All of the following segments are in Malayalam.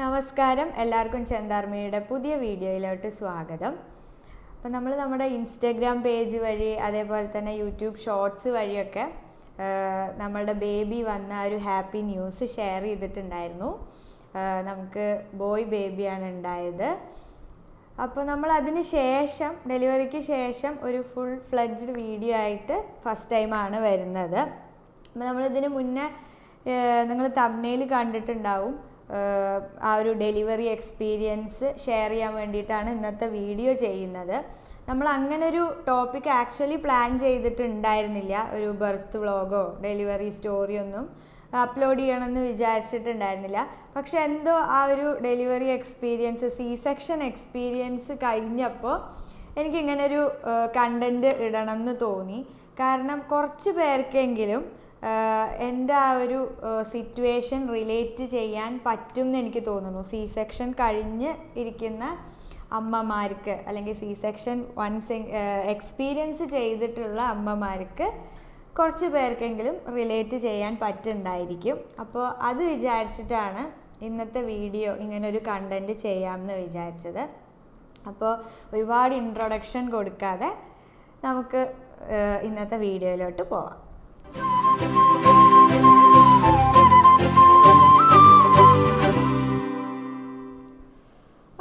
നമസ്കാരം, എല്ലാവർക്കും ചെന്താർമണിയുടെ പുതിയ വീഡിയോയിലോട്ട് സ്വാഗതം. അപ്പോൾ നമ്മൾ നമ്മുടെ ഇൻസ്റ്റഗ്രാം പേജ് വഴി അതേപോലെ തന്നെ യൂട്യൂബ് ഷോർട്സ് വഴിയൊക്കെ നമ്മളുടെ ബേബി വന്ന ഒരു ഹാപ്പി ന്യൂസ് ഷെയർ ചെയ്തിട്ടുണ്ടായിരുന്നു. നമുക്ക് ബോയ് ബേബിയാണ് ഉണ്ടായത്. അപ്പോൾ നമ്മൾ അതിന് ശേഷം ഡെലിവറിക്ക് ശേഷം ഒരു ഫുൾ ഫ്ലെഡ്ജ്ഡ് വീഡിയോ ആയിട്ട് ഫസ്റ്റ് ടൈമാണ് വരുന്നത്. അപ്പോൾ നമ്മളിതിന് മുന്നേ നിങ്ങൾ തംബ്നെയിൽ കണ്ടിട്ടുണ്ടാവും. ആ ഒരു ഡെലിവറി എക്സ്പീരിയൻസ് ഷെയർ ചെയ്യാൻ വേണ്ടിയിട്ടാണ് ഇന്നത്തെ വീഡിയോ ചെയ്യുന്നത്. നമ്മൾ അങ്ങനെ ഒരു ടോപ്പിക് ആക്ച്വലി പ്ലാൻ ചെയ്തിട്ടുണ്ടായിരുന്നില്ല. ഒരു ബർത്ത് വ്ളോഗോ ഡെലിവറി സ്റ്റോറിയോ ഒന്നും അപ്ലോഡ് ചെയ്യണമെന്ന് വിചാരിച്ചിട്ടുണ്ടായിരുന്നില്ല. പക്ഷെ എന്തോ ആ ഒരു ഡെലിവറി എക്സ്പീരിയൻസ്, സെക്ഷൻ എക്സ്പീരിയൻസ് കഴിഞ്ഞപ്പോൾ എനിക്കിങ്ങനൊരു കണ്ടൻറ്റ് ഇടണമെന്ന് തോന്നി. കാരണം കുറച്ച് പേർക്കെങ്കിലും എൻ്റെ ആ ഒരു സിറ്റുവേഷൻ റിലേറ്റ് ചെയ്യാൻ പറ്റും എന്ന് എനിക്ക് തോന്നുന്നു. സെക്ഷൻ കഴിഞ്ഞ് ഇരിക്കുന്ന അമ്മമാർക്ക് അല്ലെങ്കിൽ സെക്ഷൻ വൺസ് എക്സ്പീരിയൻസ് ചെയ്തിട്ടുള്ള അമ്മമാർക്ക് കുറച്ച് പേർക്കെങ്കിലും റിലേറ്റ് ചെയ്യാൻ പറ്റുന്നുണ്ടായിരിക്കും. അപ്പോൾ അത് വിചാരിച്ചിട്ടാണ് ഇന്നത്തെ വീഡിയോ ഇങ്ങനൊരു കണ്ടൻറ്റ് ചെയ്യാമെന്ന് വിചാരിച്ചത്. അപ്പോൾ ഒരുപാട് ഇൻട്രൊഡക്ഷൻ കൊടുക്കാതെ നമുക്ക് ഇന്നത്തെ വീഡിയോയിലോട്ട് പോവാം.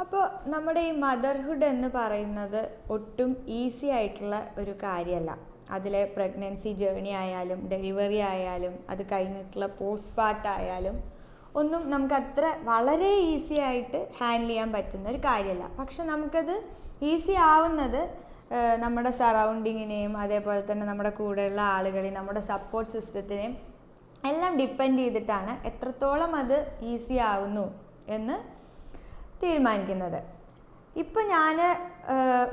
അപ്പോൾ നമ്മുടെ ഈ മദർഹുഡ് എന്ന് പറയുന്നത് ഒട്ടും ഈസി ആയിട്ടുള്ള ഒരു കാര്യമല്ല. അതിലെ പ്രഗ്നൻസി ജേർണി ആയാലും ഡെലിവറി ആയാലും അത് കഴിഞ്ഞിട്ടുള്ള പോസ്റ്റ് പാർട്ട് ആയാലും ഒന്നും നമുക്കത്ര വളരെ ഈസി ആയിട്ട് ഹാൻഡിൽ ചെയ്യാൻ പറ്റുന്ന ഒരു കാര്യമല്ല. പക്ഷെ നമുക്കത് ഈസി ആവുന്നത് നമ്മുടെ സറൗണ്ടിങ്ങിനെയും അതേപോലെ തന്നെ നമ്മുടെ കൂടെയുള്ള ആളുകളെയും നമ്മുടെ സപ്പോർട്ട് സിസ്റ്റത്തിനെയും എല്ലാം ഡിപ്പെൻഡ് ചെയ്തിട്ടാണ് എത്രത്തോളം അത് ഈസി ആവുന്നു എന്ന് തീരുമാനിക്കുന്നത്. ഇപ്പം ഞാൻ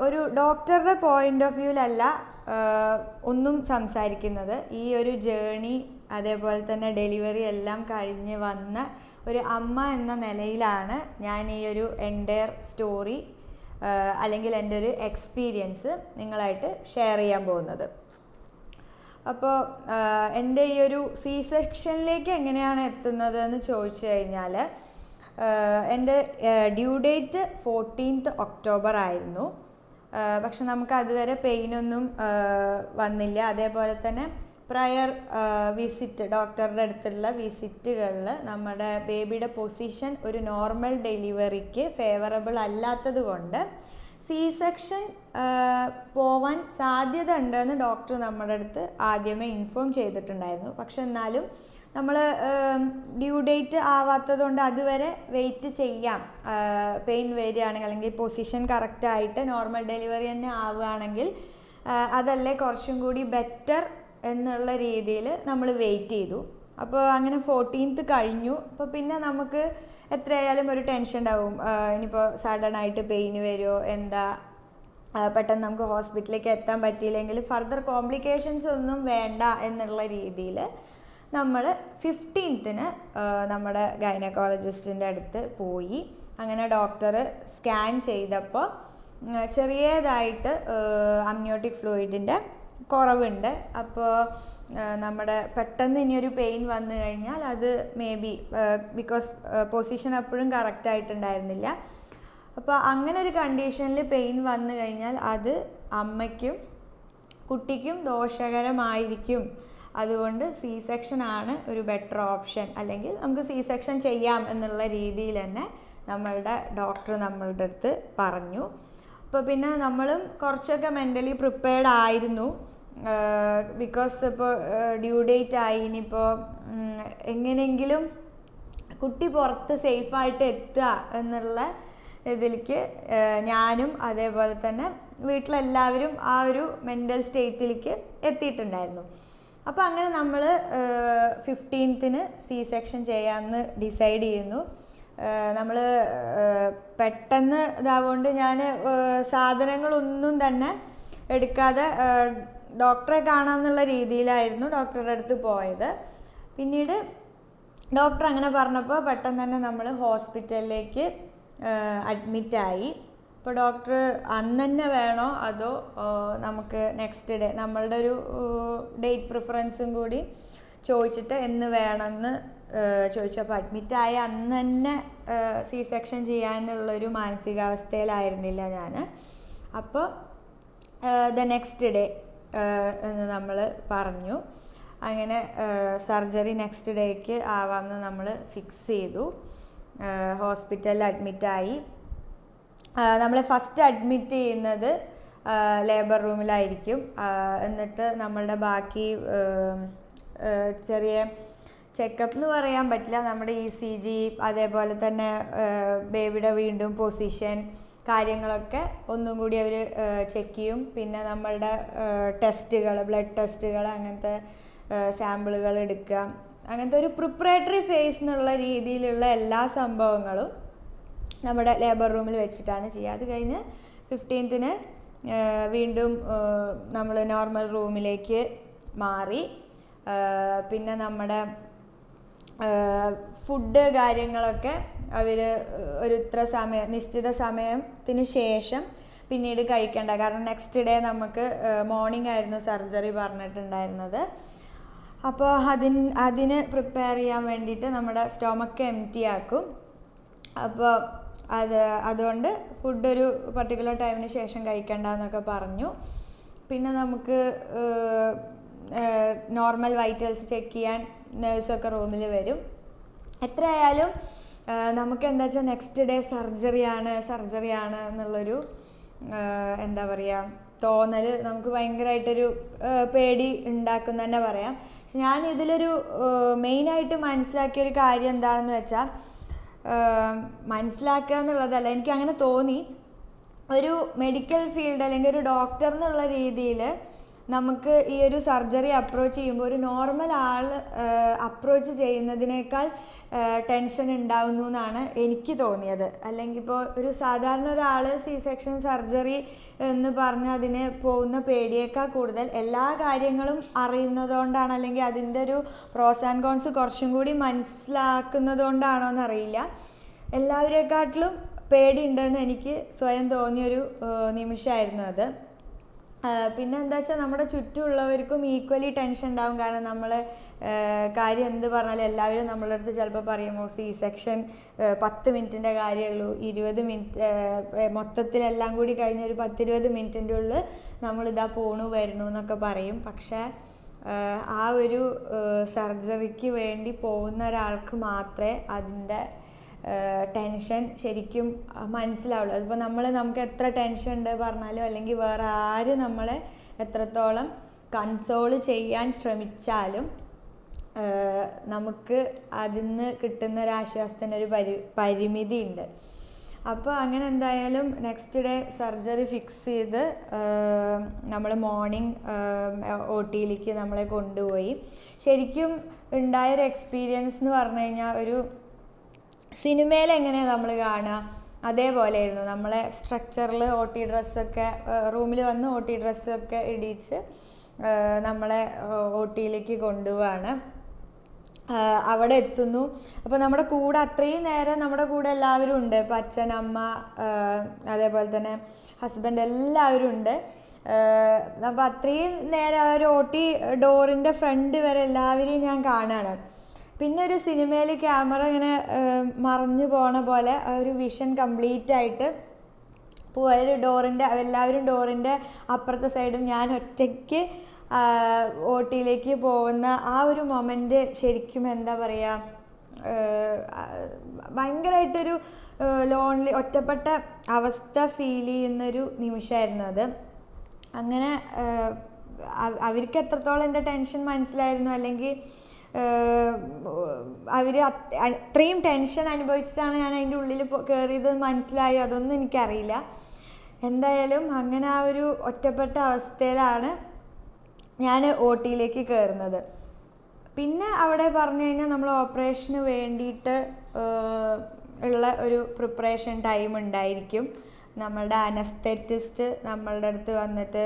ഒരു ഡോക്ടറുടെ പോയിൻ്റ് ഓഫ് വ്യൂവിലല്ല ഒന്നും സംസാരിക്കുന്നത്. ഈ ഒരു ജേണി അതേപോലെ തന്നെ ഡെലിവറി എല്ലാം കഴിഞ്ഞ് വന്ന ഒരു അമ്മ എന്ന നിലയിലാണ് ഞാൻ ഈ ഒരു എൻ്റയർ സ്റ്റോറി അല്ലെങ്കിൽ എൻ്റെ ഒരു എക്സ്പീരിയൻസ് നിങ്ങളായിട്ട് ഷെയർ ചെയ്യാൻ പോകുന്നത്. അപ്പോൾ എൻ്റെ ഈ ഒരു സെക്ഷനിലേക്ക് എങ്ങനെയാണ് എത്തുന്നത് എന്ന് ചോദിച്ചു കഴിഞ്ഞാൽ, എൻ്റെ ഡ്യൂ ഡേറ്റ് 14th October ആയിരുന്നു. പക്ഷെ നമുക്ക് അതുവരെ പെയിനൊന്നും വന്നില്ല. അതേപോലെ തന്നെ പ്രയർ വിസിറ്റ്, ഡോക്ടറുടെ അടുത്തുള്ള വിസിറ്റുകളിൽ നമ്മുടെ ബേബിയുടെ പൊസിഷൻ ഒരു നോർമൽ ഡെലിവറിക്ക് ഫേവറബിൾ അല്ലാത്തത് കൊണ്ട് സെക്ഷൻ പോവാൻ സാധ്യത ഉണ്ടെന്ന് ഡോക്ടർ നമ്മുടെ അടുത്ത് ആദ്യമേ ഇൻഫോം ചെയ്തിട്ടുണ്ടായിരുന്നു. പക്ഷെ എന്നാലും നമ്മൾ ഡ്യൂ ഡേറ്റ് ആവാത്തത് കൊണ്ട് അതുവരെ വെയിറ്റ് ചെയ്യാം. പെയിൻ വരികയാണെങ്കിൽ അല്ലെങ്കിൽ പൊസിഷൻ കറക്റ്റായിട്ട് നോർമൽ ഡെലിവറി തന്നെ ആവുകയാണെങ്കിൽ അതല്ലേ കുറച്ചും കൂടി ബെറ്റർ എന്നുള്ള രീതിയിൽ നമ്മൾ വെയിറ്റ് ചെയ്തു. അപ്പോൾ അങ്ങനെ 14th കഴിഞ്ഞു. അപ്പോൾ പിന്നെ നമുക്ക് എത്രയായാലും ഒരു ടെൻഷൻ ഉണ്ടാവും. ഇനിയിപ്പോൾ സഡനായിട്ട് പെയിന് വരുമോ, എന്താ പെട്ടെന്ന് നമുക്ക് ഹോസ്പിറ്റലിലേക്ക് എത്താൻ പറ്റിയില്ലെങ്കിൽ ഫർദർ കോംപ്ലിക്കേഷൻസ് ഒന്നും വേണ്ട എന്നുള്ള രീതിയിൽ നമ്മൾ 15th നമ്മുടെ ഗൈനക്കോളജിസ്റ്റിൻ്റെ അടുത്ത് പോയി. അങ്ങനെ ഡോക്ടർ സ്കാൻ ചെയ്തപ്പോൾ ചെറിയതായിട്ട് അമ്നിയോട്ടിക് ഫ്ലൂയിഡിൻ്റെ കുറവുണ്ട്. അപ്പോൾ നമ്മുടെ പെട്ടെന്ന് ഇനിയൊരു പെയിൻ വന്നു കഴിഞ്ഞാൽ അത് മേ ബി ബിക്കോസ് പൊസിഷൻ എപ്പോഴും കറക്റ്റായിട്ടുണ്ടായിരുന്നില്ല. അപ്പോൾ അങ്ങനെ ഒരു കണ്ടീഷനിൽ പെയിൻ വന്നു കഴിഞ്ഞാൽ അത് അമ്മയ്ക്കും കുട്ടിക്കും ദോഷകരമായിരിക്കും. അതുകൊണ്ട് സെക്ഷൻ ആണ് ഒരു ബെറ്റർ ഓപ്ഷൻ, അല്ലെങ്കിൽ നമുക്ക് സെക്ഷൻ ചെയ്യാം എന്നുള്ള രീതിയിൽ തന്നെ നമ്മളുടെ ഡോക്ടർ നമ്മളുടെ അടുത്ത് പറഞ്ഞു. അപ്പോൾ പിന്നെ നമ്മളും കുറച്ചൊക്കെ മെൻ്റലി പ്രിപ്പയർഡ് ആയിരുന്നു. ബിക്കോസ് ഇപ്പോൾ ഡ്യൂ ഡേറ്റ് ആയി, ഇനിയിപ്പോൾ എങ്ങനെയെങ്കിലും കുട്ടി പുറത്ത് സേഫായിട്ട് എത്തുക എന്നുള്ള ഇതിലേക്ക് ഞാനും അതേപോലെ തന്നെ വീട്ടിലെല്ലാവരും ആ ഒരു മെൻ്റൽ സ്റ്റേറ്റിലേക്ക് എത്തിയിട്ടുണ്ടായിരുന്നു. അപ്പോൾ അങ്ങനെ നമ്മൾ 15th സെക്ഷൻ ചെയ്യാമെന്ന് ഡിസൈഡ് ചെയ്യുന്നു. നമ്മൾ പെട്ടെന്ന് ഇതാവുകൊണ്ട് ഞാൻ സാധനങ്ങളൊന്നും തന്നെ എടുക്കാതെ ഡോക്ടറെ കാണാമെന്നുള്ള രീതിയിലായിരുന്നു ഡോക്ടറുടെ അടുത്ത് പോയത്. പിന്നീട് ഡോക്ടർ അങ്ങനെ പറഞ്ഞപ്പോൾ പെട്ടെന്ന് തന്നെ നമ്മൾ ഹോസ്പിറ്റലിലേക്ക് അഡ്മിറ്റായി. അപ്പോൾ ഡോക്ടർ അന്ന് തന്നെ വേണോ അതോ നമുക്ക് നെക്സ്റ്റ് ഡേ നമ്മളുടെ ഒരു ഡേറ്റ് പ്രിഫറൻസും കൂടി ചോദിച്ചിട്ട് എന്ന് വേണമെന്ന് ചോദിച്ചു. അപ്പോൾ അഡ്മിറ്റായ അന്ന് തന്നെ സി സെക്ഷൻ ചെയ്യാനുള്ളൊരു മാനസികാവസ്ഥയിലായിരുന്നില്ല ഞാൻ. അപ്പോൾ ദ നെക്സ്റ്റ് ഡേ എന്ന് നമ്മൾ പറഞ്ഞു. അങ്ങനെ സർജറി നെക്സ്റ്റ് ഡേക്ക് ആവാമെന്ന് നമ്മൾ ഫിക്സ് ചെയ്തു. ഹോസ്പിറ്റലിൽ അഡ്മിറ്റായി. നമ്മളെ ഫസ്റ്റ് അഡ്മിറ്റ് ചെയ്യുന്നത് ലേബർ റൂമിലായിരിക്കും. എന്നിട്ട് നമ്മളുടെ ബാക്കി ചെറിയ ചെക്കപ്പ് എന്ന് പറയാൻ പറ്റില്ല, നമ്മുടെ ECG, അതേപോലെ തന്നെ ബേബിയുടെ വീണ്ടും പൊസിഷൻ കാര്യങ്ങളൊക്കെ ഒന്നും കൂടി അവർ ചെക്ക് ചെയ്യും. പിന്നെ നമ്മളുടെ ടെസ്റ്റുകൾ, ബ്ലഡ് ടെസ്റ്റുകൾ, അങ്ങനത്തെ സാമ്പിളുകൾ എടുക്കുക, അങ്ങനത്തെ ഒരു പ്രിപ്പറേറ്ററി ഫേസ് എന്നുള്ള രീതിയിലുള്ള എല്ലാ സംഭവങ്ങളും നമ്മുടെ ലേബർ റൂമിൽ വെച്ചിട്ടാണ് ചെയ്യുക. അത് കഴിഞ്ഞ് 15th വീണ്ടും നമ്മൾ നോർമൽ റൂമിലേക്ക് മാറി. പിന്നെ നമ്മുടെ ഫുഡ് കാര്യങ്ങളൊക്കെ അവർ ഒരു നിശ്ചിത സമയത്തിന് ശേഷം പിന്നീട് കഴിക്കേണ്ട. കാരണം നെക്സ്റ്റ് ഡേ നമുക്ക് മോർണിംഗ് ആയിരുന്നു സർജറി പറഞ്ഞിട്ടുണ്ടായിരുന്നത്. അപ്പോൾ അതിന് പ്രിപ്പയർ ചെയ്യാൻ വേണ്ടിയിട്ട് നമ്മുടെ സ്റ്റൊമക്ക് എംപ്റ്റി ആക്കും. അപ്പോൾ അതുകൊണ്ട് ഫുഡ് ഒരു പർട്ടിക്കുലർ ടൈമിന് ശേഷം കഴിക്കണ്ട എന്നൊക്കെ പറഞ്ഞു. പിന്നെ നമുക്ക് നോർമൽ വൈറ്റൽസ് ചെക്ക് ചെയ്യാൻ നേഴ്സൊക്കെ റൂമിൽ വരും. എത്രയായാലും നമുക്ക് എന്താ വെച്ചാൽ നെക്സ്റ്റ് ഡേ സർജറിയാണ് എന്നുള്ളൊരു എന്താ പറയുക തോന്നൽ നമുക്ക് ഭയങ്കരമായിട്ടൊരു പേടി ഉണ്ടാക്കും തന്നെ പറയാം. പക്ഷെ ഞാൻ ഇതിലൊരു മെയിനായിട്ട് മനസ്സിലാക്കിയൊരു കാര്യം എന്താണെന്ന് വെച്ചാൽ, മനസ്സിലാക്കുക എന്നുള്ളതല്ല, എനിക്ക് അങ്ങനെ തോന്നി, ഒരു മെഡിക്കൽ ഫീൽഡ് അല്ലെങ്കിൽ ഒരു ഡോക്ടർ എന്നുള്ള രീതിയിൽ നമുക്ക് ഈ ഒരു സർജറി അപ്രോച്ച് ചെയ്യുമ്പോൾ ഒരു നോർമൽ ആൾ അപ്രോച്ച് ചെയ്യുന്നതിനേക്കാൾ ടെൻഷൻ ഉണ്ടാവുന്നു എന്നാണ് എനിക്ക് തോന്നിയത്. അല്ലെങ്കിൽ ഇപ്പോൾ ഒരു സാധാരണ ഒരാൾ സി സെക്ഷൻ സർജറി എന്ന് പറഞ്ഞ് അതിന് പോകുന്ന പേടിയേക്കാൾ കൂടുതൽ എല്ലാ കാര്യങ്ങളും അറിയുന്നതുകൊണ്ടാണ്, അല്ലെങ്കിൽ അതിൻ്റെ ഒരു പ്രോസ് ആൻഡ് കോൺസ് കുറച്ചും കൂടി മനസ്സിലാക്കുന്നത് കൊണ്ടാണോ എന്നറിയില്ല, എല്ലാവരെക്കാട്ടിലും പേടിയുണ്ടെന്ന് എനിക്ക് സ്വയം തോന്നിയൊരു നിമിഷമായിരുന്നു അത്. പിന്നെ എന്താ വെച്ചാൽ നമ്മുടെ ചുറ്റുമുള്ളവർക്കും ഈക്വലി ടെൻഷൻ ഉണ്ടാവും. കാരണം നമ്മൾ കാര്യം എന്ത് പറഞ്ഞാലും എല്ലാവരും നമ്മളുടെ അടുത്ത് ചിലപ്പോൾ പറയുമോ സി സെക്ഷൻ 10 മിനിറ്റിൻ്റെ കാര്യമുള്ളൂ, 20 മിനിറ്റ് മൊത്തത്തിലെല്ലാം കൂടി കഴിഞ്ഞ ഒരു 10-20 മിനിറ്റിൻ്റെ ഉള്ളിൽ നമ്മളിതാ വരുന്നു എന്നൊക്കെ പറയും. പക്ഷേ ആ ഒരു സർജറിക്ക് വേണ്ടി പോകുന്ന ഒരാൾക്ക് മാത്രമേ അതിൻ്റെ ടെൻഷൻ ശരിക്കും മനസ്സിലാവുള്ളൂ. അതിപ്പോൾ നമുക്ക് എത്ര ടെൻഷൻ ഉണ്ട് പറഞ്ഞാലും, അല്ലെങ്കിൽ വേറെ ആര് നമ്മളെ എത്രത്തോളം കൺസോൾ ചെയ്യാൻ ശ്രമിച്ചാലും നമുക്ക് അതിൽ നിന്ന് കിട്ടുന്ന ഒരു ആശ്വാസത്തിൻ്റെ ഒരു പരിമിതി ഉണ്ട്. അപ്പോൾ അങ്ങനെ എന്തായാലും നെക്സ്റ്റ് ഡേ സർജറി ഫിക്സ് ചെയ്ത് നമ്മൾ മോർണിംഗ് OTയിലേക്ക് നമ്മളെ കൊണ്ടുപോയി. ശരിക്കും ഉണ്ടായൊരു എക്സ്പീരിയൻസ് എന്ന് പറഞ്ഞു കഴിഞ്ഞാൽ, ഒരു സിനിമയിൽ എങ്ങനെയാണ് നമ്മൾ കാണുക അതേപോലെയായിരുന്നു. നമ്മളെ സ്ട്രക്ചറിൽ OT ഡ്രസ്സൊക്കെ റൂമിൽ വന്ന് OT ഡ്രസ്സൊക്കെ ഇടിച്ച് നമ്മളെ OTയിലേക്ക് കൊണ്ടുപോവാണ്. അവിടെ എത്തുന്നു. അപ്പോൾ നമ്മുടെ കൂടെ അത്രയും നേരം നമ്മുടെ കൂടെ എല്ലാവരും ഉണ്ട്. ഇപ്പോൾ അച്ഛൻ, അമ്മ, അതേപോലെ തന്നെ ഹസ്ബൻഡ് എല്ലാവരും ഉണ്ട്. അപ്പോൾ അത്രയും നേരം ആ ഒരു OT ഡോറിൻ്റെ ഫ്രണ്ട് വരെ എല്ലാവരെയും ഞാൻ കാണുകയാണ്. പിന്നെ ഒരു സിനിമയിൽ ക്യാമറ ഇങ്ങനെ മറഞ്ഞു പോണ പോലെ ഒരു വിഷൻ കംപ്ലീറ്റ് ആയിട്ട് ഒരു എല്ലാവരും ഡോറിൻ്റെ അപ്പുറത്തെ സൈഡും ഞാൻ ഒറ്റയ്ക്ക് OTയിലേക്ക് പോകുന്ന ആ ഒരു മൊമെൻ്റ് ശരിക്കും എന്താ പറയുക, ഭയങ്കരമായിട്ടൊരു ലോൺലി, ഒറ്റപ്പെട്ട അവസ്ഥ ഫീൽ ചെയ്യുന്നൊരു നിമിഷമായിരുന്നു അത്. അങ്ങനെ അവർക്ക് എത്രത്തോളം എൻ്റെ ടെൻഷൻ മനസ്സിലായിരുന്നു, അല്ലെങ്കിൽ അവർ അത്രയും ടെൻഷൻ അനുഭവിച്ചിട്ടാണ് ഞാൻ അതിൻ്റെ ഉള്ളിൽ കയറിയത് മനസ്സിലായോ അതൊന്നും എനിക്കറിയില്ല. എന്തായാലും അങ്ങനെ ആ ഒരു ഒറ്റപ്പെട്ട അവസ്ഥയിലാണ് ഞാൻ OTയിലേക്ക് കയറുന്നത്. പിന്നെ അവിടെ പറഞ്ഞു കഴിഞ്ഞാൽ നമ്മൾ ഓപ്പറേഷന് വേണ്ടിയിട്ട് ഉള്ള ഒരു പ്രിപ്പറേഷൻ ടൈം ഉണ്ടായിരിക്കും. നമ്മളുടെ അനസ്തെറ്റിസ്റ്റ് നമ്മളുടെ അടുത്ത് വന്നിട്ട്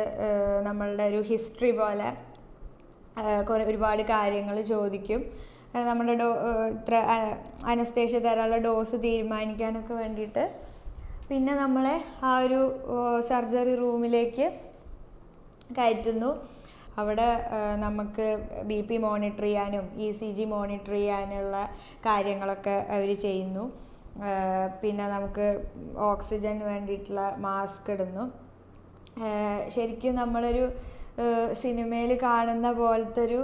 നമ്മളുടെ ഒരു ഹിസ്റ്ററി പോലെ ഒരുപാട് കാര്യങ്ങൾ ചോദിക്കും. നമ്മുടെ ഇത്ര അനസ്തേഷ്യ തരാനുള്ള ഡോസ് തീരുമാനിക്കാനൊക്കെ വേണ്ടിയിട്ട്. പിന്നെ നമ്മളെ ആ ഒരു സർജറി റൂമിലേക്ക് കയറ്റുന്നു. അവിടെ നമുക്ക് BP മോണിറ്റർ ചെയ്യാനും ECG മോണിറ്റർ ചെയ്യാനുള്ള കാര്യങ്ങളൊക്കെ അവർ ചെയ്യുന്നു. പിന്നെ നമുക്ക് ഓക്സിജന് വേണ്ടിയിട്ടുള്ള മാസ്ക് ഇടുന്നു. ശരിക്കും നമ്മളൊരു സിനിമയിൽ കാണുന്ന പോലത്തെ ഒരു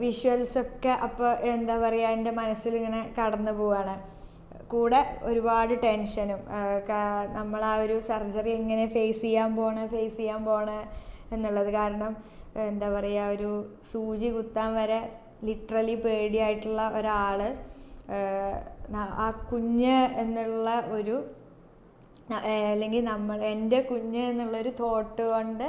വിഷ്വൽസൊക്കെ അപ്പോൾ എന്താ പറയുക എൻ്റെ മനസ്സിലിങ്ങനെ കടന്നു പോവാണ്. കൂടെ ഒരുപാട് ടെൻഷനും, നമ്മൾ ആ ഒരു സർജറി എങ്ങനെ ഫേസ് ചെയ്യാൻ പോണേ എന്നുള്ളത്. കാരണം എന്താ പറയുക, ഒരു സൂചി കുത്താൻ വരെ ലിറ്ററലി പേടിയായിട്ടുള്ള ഒരാൾ ആ കുഞ്ഞ് എന്നുള്ള ഒരു അല്ലെങ്കിൽ എൻ്റെ കുഞ്ഞ് എന്നുള്ളൊരു തോട്ട് കൊണ്ട്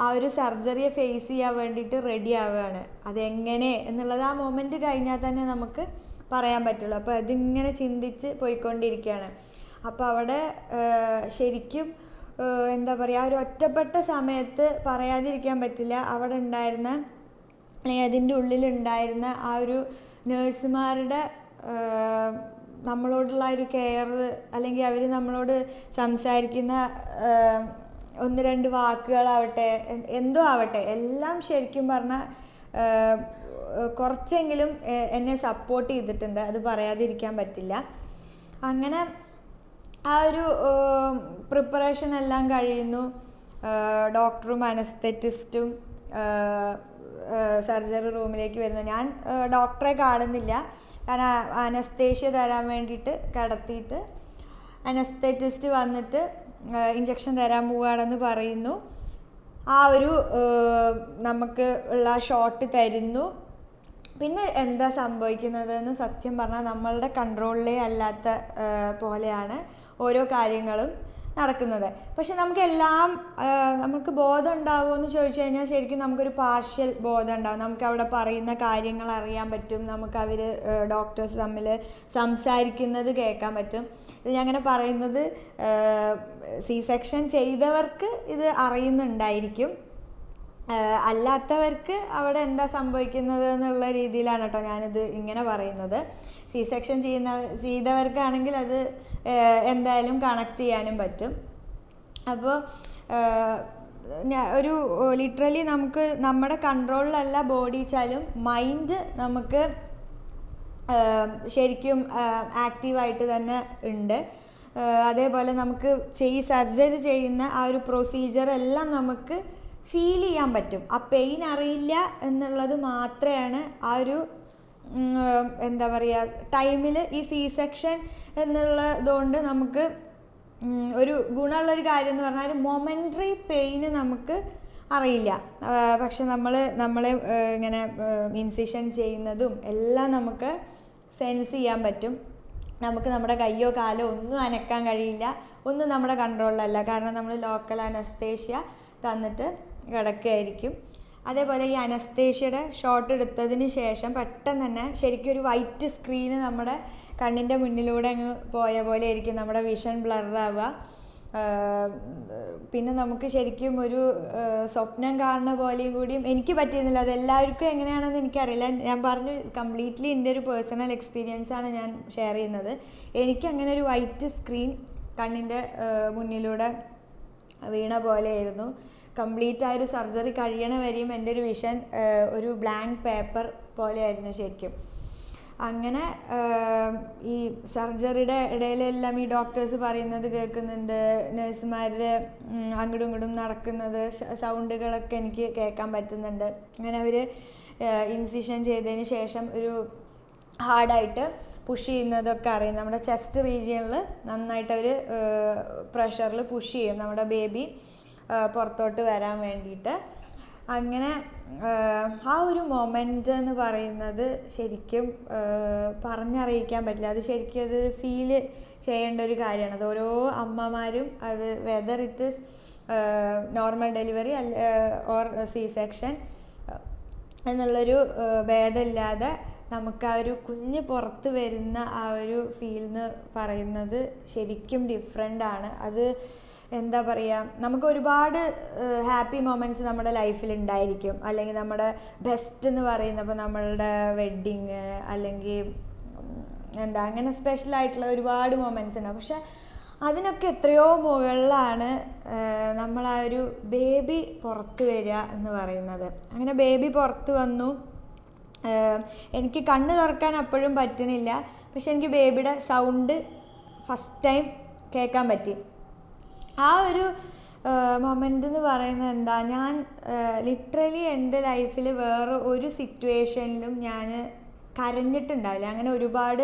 ആ ഒരു സർജറിയെ ഫേസ് ചെയ്യാൻ വേണ്ടിയിട്ട് റെഡി ആവുകയാണ്. അതെങ്ങനെ എന്നുള്ളത് ആ മൊമെൻറ്റ് കഴിഞ്ഞാൽ തന്നെ നമുക്ക് പറയാൻ പറ്റുള്ളൂ. അപ്പോൾ അതിങ്ങനെ ചിന്തിച്ച് പോയിക്കൊണ്ടിരിക്കുകയാണ്. അപ്പോൾ അവിടെ ശരിക്കും എന്താ പറയുക, ഒരു ഒറ്റപ്പെട്ട സമയത്ത് പറയാതിരിക്കാൻ പറ്റില്ല. അവിടെ ഉണ്ടായിരുന്ന അല്ലെങ്കിൽ അതിൻ്റെ ഉള്ളിലുണ്ടായിരുന്ന ആ ഒരു നേഴ്സുമാരുടെ നമ്മളോടുള്ള ഒരു കെയർ, അല്ലെങ്കിൽ അവർ നമ്മളോട് സംസാരിക്കുന്ന ഒന്ന് രണ്ട് വാക്കുകളാവട്ടെ, എന്തോ ആവട്ടെ, എല്ലാം ശരിക്കും പറഞ്ഞാൽ കുറച്ചെങ്കിലും എന്നെ സപ്പോർട്ട് ചെയ്തിട്ടുണ്ട്. അത് പറയാതിരിക്കാൻ പറ്റില്ല. അങ്ങനെ ആ ഒരു പ്രിപ്പറേഷൻ എല്ലാം കഴിയുന്നു. ഡോക്ടറും അനസ്തെറ്റിസ്റ്റും സർജറി റൂമിലേക്ക് വരുന്നു. ഞാൻ ഡോക്ടറെ കാണുന്നില്ല, കാരണം അനസ്തേഷ്യ തരാൻ വേണ്ടിയിട്ട് കിടത്തിയിട്ട് അനസ്തെറ്റിസ്റ്റ് വന്നിട്ട് ഇഞ്ചക്ഷൻ തരാൻ പോവുകയാണെന്ന് പറയുന്നു. ആ ഒരു നമുക്ക് ഉള്ള ഷോട്ട് തരുന്നു. പിന്നെ എന്താ സംഭവിക്കുന്നതെന്ന് സത്യം പറഞ്ഞാൽ നമ്മളുടെ കൺട്രോളിലേ അല്ലാത്ത പോലെയാണ് ഓരോ കാര്യങ്ങളും നടക്കുന്നത്. പക്ഷെ നമുക്കെല്ലാം നമുക്ക് ബോധം ഉണ്ടാവുമോ എന്ന് ചോദിച്ചു കഴിഞ്ഞാൽ ശരിക്കും നമുക്കൊരു പാർഷ്യൽ ബോധം ഉണ്ടാവും. നമുക്ക് അവിടെ പറയുന്ന കാര്യങ്ങൾ അറിയാൻ പറ്റും, നമുക്ക് അവർ ഡോക്ടേഴ്സ് തമ്മിൽ സംസാരിക്കുന്നത് കേൾക്കാൻ പറ്റും. ഇത് ഞാൻ അങ്ങനെ പറയുന്നത് സി സെക്ഷൻ ചെയ്തവർക്ക് ഇത് അറിയുന്നുണ്ടായിരിക്കും, അല്ലാത്തവർക്ക് അവിടെ എന്താ സംഭവിക്കുന്നത് എന്നുള്ള രീതിയിലാണ് കേട്ടോ ഞാനിത് ഇങ്ങനെ പറയുന്നത്. സി സെക്ഷൻ ചെയ്തവർക്കാണെങ്കിൽ അത് എന്തായാലും കണക്ട് ചെയ്യാനും പറ്റും. അപ്പോൾ ഒരു ലിറ്ററലി നമുക്ക് നമ്മുടെ കൺട്രോളിലല്ല ബോഡി വെച്ചാലും മൈൻഡ് നമുക്ക് ശരിക്കും ആക്റ്റീവായിട്ട് തന്നെ ഉണ്ട്. അതേപോലെ നമുക്ക് സർജറി ചെയ്യുന്ന ആ ഒരു പ്രൊസീജിയർ എല്ലാം നമുക്ക് ഫീൽ ചെയ്യാൻ പറ്റും. ആ പെയിൻ അറിയില്ല എന്നുള്ളത് മാത്രമാണ് ആ ഒരു എന്താ പറയുക ടൈമിൽ ഈ സി സെക്ഷൻ എന്നുള്ളതുകൊണ്ട് നമുക്ക് ഒരു ഗുണമുള്ളൊരു കാര്യം എന്ന് പറഞ്ഞാൽ ഒരു മൊമെൻ്ററി പെയിന് നമുക്ക് അറിയില്ല. പക്ഷെ നമ്മളെ ഇങ്ങനെ ഇൻസിഷൻ ചെയ്യുന്നതും എല്ലാം നമുക്ക് സെൻസ് ചെയ്യാൻ പറ്റും. നമുക്ക് നമ്മുടെ കയ്യോ കാലോ ഒന്നും അനക്കാൻ കഴിയില്ല, ഒന്നും നമ്മുടെ കൺട്രോളിലല്ല. കാരണം നമ്മൾ ലോക്കൽ അനസ്തേഷ്യ തന്നിട്ട് കിടക്കുകയായിരിക്കും. അതേപോലെ ഈ അനസ്തേഷ്യയുടെ ഷോട്ട് എടുത്തതിന് ശേഷം പെട്ടെന്ന് തന്നെ ശരിക്കും ഒരു വൈറ്റ് സ്ക്രീന് നമ്മുടെ കണ്ണിൻ്റെ മുന്നിലൂടെ അങ്ങ് പോയ പോലെ ആയിരിക്കും നമ്മുടെ വിഷൻ ബ്ലറാവുക. പിന്നെ നമുക്ക് ശരിക്കും ഒരു സ്വപ്നം കാണുന്ന പോലെയും കൂടിയും എനിക്ക് പറ്റിയിരുന്നില്ല. അതെല്ലാവർക്കും എങ്ങനെയാണെന്ന് എനിക്കറിയില്ല. ഞാൻ പറഞ്ഞു കംപ്ലീറ്റ്ലി എൻ്റെ ഒരു പേഴ്സണൽ എക്സ്പീരിയൻസാണ് ഞാൻ ഷെയർ ചെയ്യുന്നത്. എനിക്കങ്ങനെ ഒരു വൈറ്റ് സ്ക്രീൻ കണ്ണിൻ്റെ മുന്നിലൂടെ വീണ പോലെയായിരുന്നു. കംപ്ലീറ്റ് ആയൊരു സർജറി കഴിയണ വരെയും എൻ്റെ ഒരു വിഷൻ ഒരു ബ്ലാങ്ക് പേപ്പർ പോലെയായിരുന്നു ശരിക്കും. അങ്ങനെ ഈ സർജറിയുടെ ഇടയിലെല്ലാം ഈ ഡോക്ടേഴ്സ് പറയുന്നത് കേൾക്കുന്നുണ്ട്, നഴ്സുമാരുടെ അങ്ങോട്ടും ഇങ്ങോട്ടും നടക്കുന്നത് സൗണ്ടുകളൊക്കെ എനിക്ക് കേൾക്കാൻ പറ്റുന്നുണ്ട്. അങ്ങനെ അവർ ഇൻസിഷൻ ചെയ്തതിന് ശേഷം ഒരു ഹാർഡായിട്ട് പുഷ് ചെയ്യുന്നതൊക്കെ അറിയും. നമ്മുടെ ചെസ്റ്റ് റീജിയനിൽ നന്നായിട്ട് അവർ പ്രഷറിൽ പുഷ് ചെയ്യും നമ്മുടെ ബേബി പുറത്തോട്ട് വരാൻ വേണ്ടിയിട്ട്. അങ്ങനെ ആ ഒരു മൊമെൻ്റ് എന്ന് പറയുന്നത് ശരിക്കും പറഞ്ഞറിയിക്കാൻ പറ്റില്ല. അത് ശരിക്കും അത് ഫീല് ചെയ്യേണ്ട ഒരു കാര്യമാണ്. അത് ഓരോ അമ്മമാരും അത് whether it is normal delivery or C section എന്നുള്ളൊരു ഭേദമില്ലാതെ നമുക്ക് ആ ഒരു കുഞ്ഞ് പുറത്ത് വരുന്ന ആ ഒരു ഫീൽ എന്ന് പറയുന്നത് ശരിക്കും ഡിഫറെൻ്റാണ്. അത് എന്താ പറയുക, നമുക്ക് ഒരുപാട് ഹാപ്പി മൊമെൻറ്റ്സ് നമ്മുടെ ലൈഫിൽ ഉണ്ടായിരിക്കും. അല്ലെങ്കിൽ നമ്മുടെ ബെസ്റ്റ് എന്ന് പറയുന്നപ്പോൾ നമ്മളുടെ വെഡ്ഡിങ് അല്ലെങ്കിൽ അങ്ങനെ സ്പെഷ്യലായിട്ടുള്ള ഒരുപാട് മൊമെൻറ്റ്സ് ഉണ്ടാവും. പക്ഷെ അതിനൊക്കെ എത്രയോ മുകളിലാണ് നമ്മളാ ഒരു ബേബി പുറത്ത് വരിക എന്ന് പറയുന്നത്. അങ്ങനെ ബേബി പുറത്ത് വന്നു. എനിക്ക് കണ്ണ് തുറക്കാൻ അപ്പോഴും പറ്റണില്ല. പക്ഷെ എനിക്ക് ബേബിയുടെ സൗണ്ട് ഫസ്റ്റ് ടൈം കേൾക്കാൻ പറ്റി. ആ ഒരു മൊമെൻ്റ് എന്ന് പറയുന്നത് എന്താ, ഞാൻ ലിറ്ററലി എൻ്റെ ലൈഫിൽ വേറെ ഒരു സിറ്റുവേഷനിലും ഞാൻ കരഞ്ഞിട്ടുണ്ടാവില്ല. അങ്ങനെ ഒരുപാട്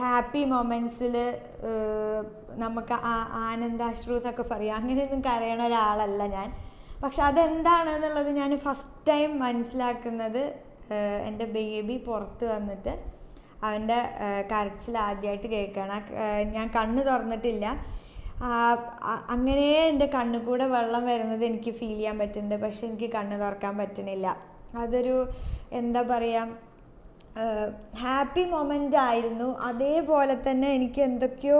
ഹാപ്പി മൊമെൻറ്റ്സിൽ നമുക്ക് ആനന്ദാശ്രു എന്നൊക്കെ പറയാം, അങ്ങനെയൊന്നും കരയണ ഒരാളല്ല ഞാൻ. പക്ഷെ അതെന്താണെന്നുള്ളത് ഞാൻ ഫസ്റ്റ് ടൈം മനസ്സിലാക്കുന്നത് എൻ്റെ ബേബി പുറത്ത് വന്നിട്ട് അവൻ്റെ കരച്ചിൽ ആദ്യമായിട്ട് കേൾക്കുകയാണ്. ഞാൻ കണ്ണ് തുറന്നിട്ടില്ല, അങ്ങനെ എൻ്റെ കണ്ണിൽ കൂടെ വെള്ളം വരുന്നത് എനിക്ക് ഫീൽ ചെയ്യാൻ പറ്റുന്നുണ്ട്, പക്ഷെ എനിക്ക് കണ്ണ് തുറക്കാൻ പറ്റണില്ല. അതൊരു എന്താ പറയുക, ഹാപ്പി മൊമെൻ്റ് ആയിരുന്നു. അതേപോലെ തന്നെ എനിക്ക് എന്തൊക്കെയോ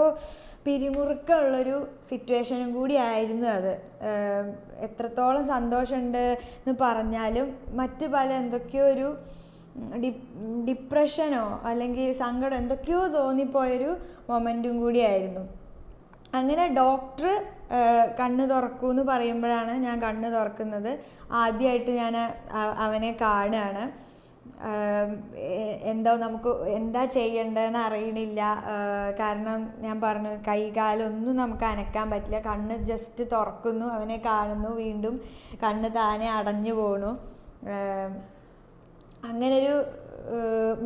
പിരിമുറുക്കമുള്ളൊരു സിറ്റുവേഷനും കൂടി ആയിരുന്നു അത്. എത്രത്തോളം സന്തോഷമുണ്ട് എന്ന് പറഞ്ഞാലും മറ്റ് പല എന്തൊക്കെയോ ഒരു ഡിപ്രഷനോ അല്ലെങ്കിൽ സങ്കടം എന്തൊക്കെയോ തോന്നിപ്പോയൊരു മൊമെൻറ്റും കൂടിയായിരുന്നു. അങ്ങനെ ഡോക്ടർ കണ്ണ് തുറക്കൂ എന്ന് പറയുമ്പോഴാണ് ഞാൻ കണ്ണ് തുറക്കുന്നത്. ആദ്യമായിട്ട് ഞാൻ അവനെ കാണുകയാണ്. നമുക്ക് എന്താ ചെയ്യേണ്ടതെന്ന് അറിയണില്ല. കാരണം ഞാൻ പറഞ്ഞു, കൈ കാലൊന്നും നമുക്ക് അനക്കാൻ പറ്റില്ല. കണ്ണ് ജസ്റ്റ് തുറക്കുന്നു, അവനെ കാണുന്നു, വീണ്ടും കണ്ണ് താനെ അടഞ്ഞു പോണു. അങ്ങനൊരു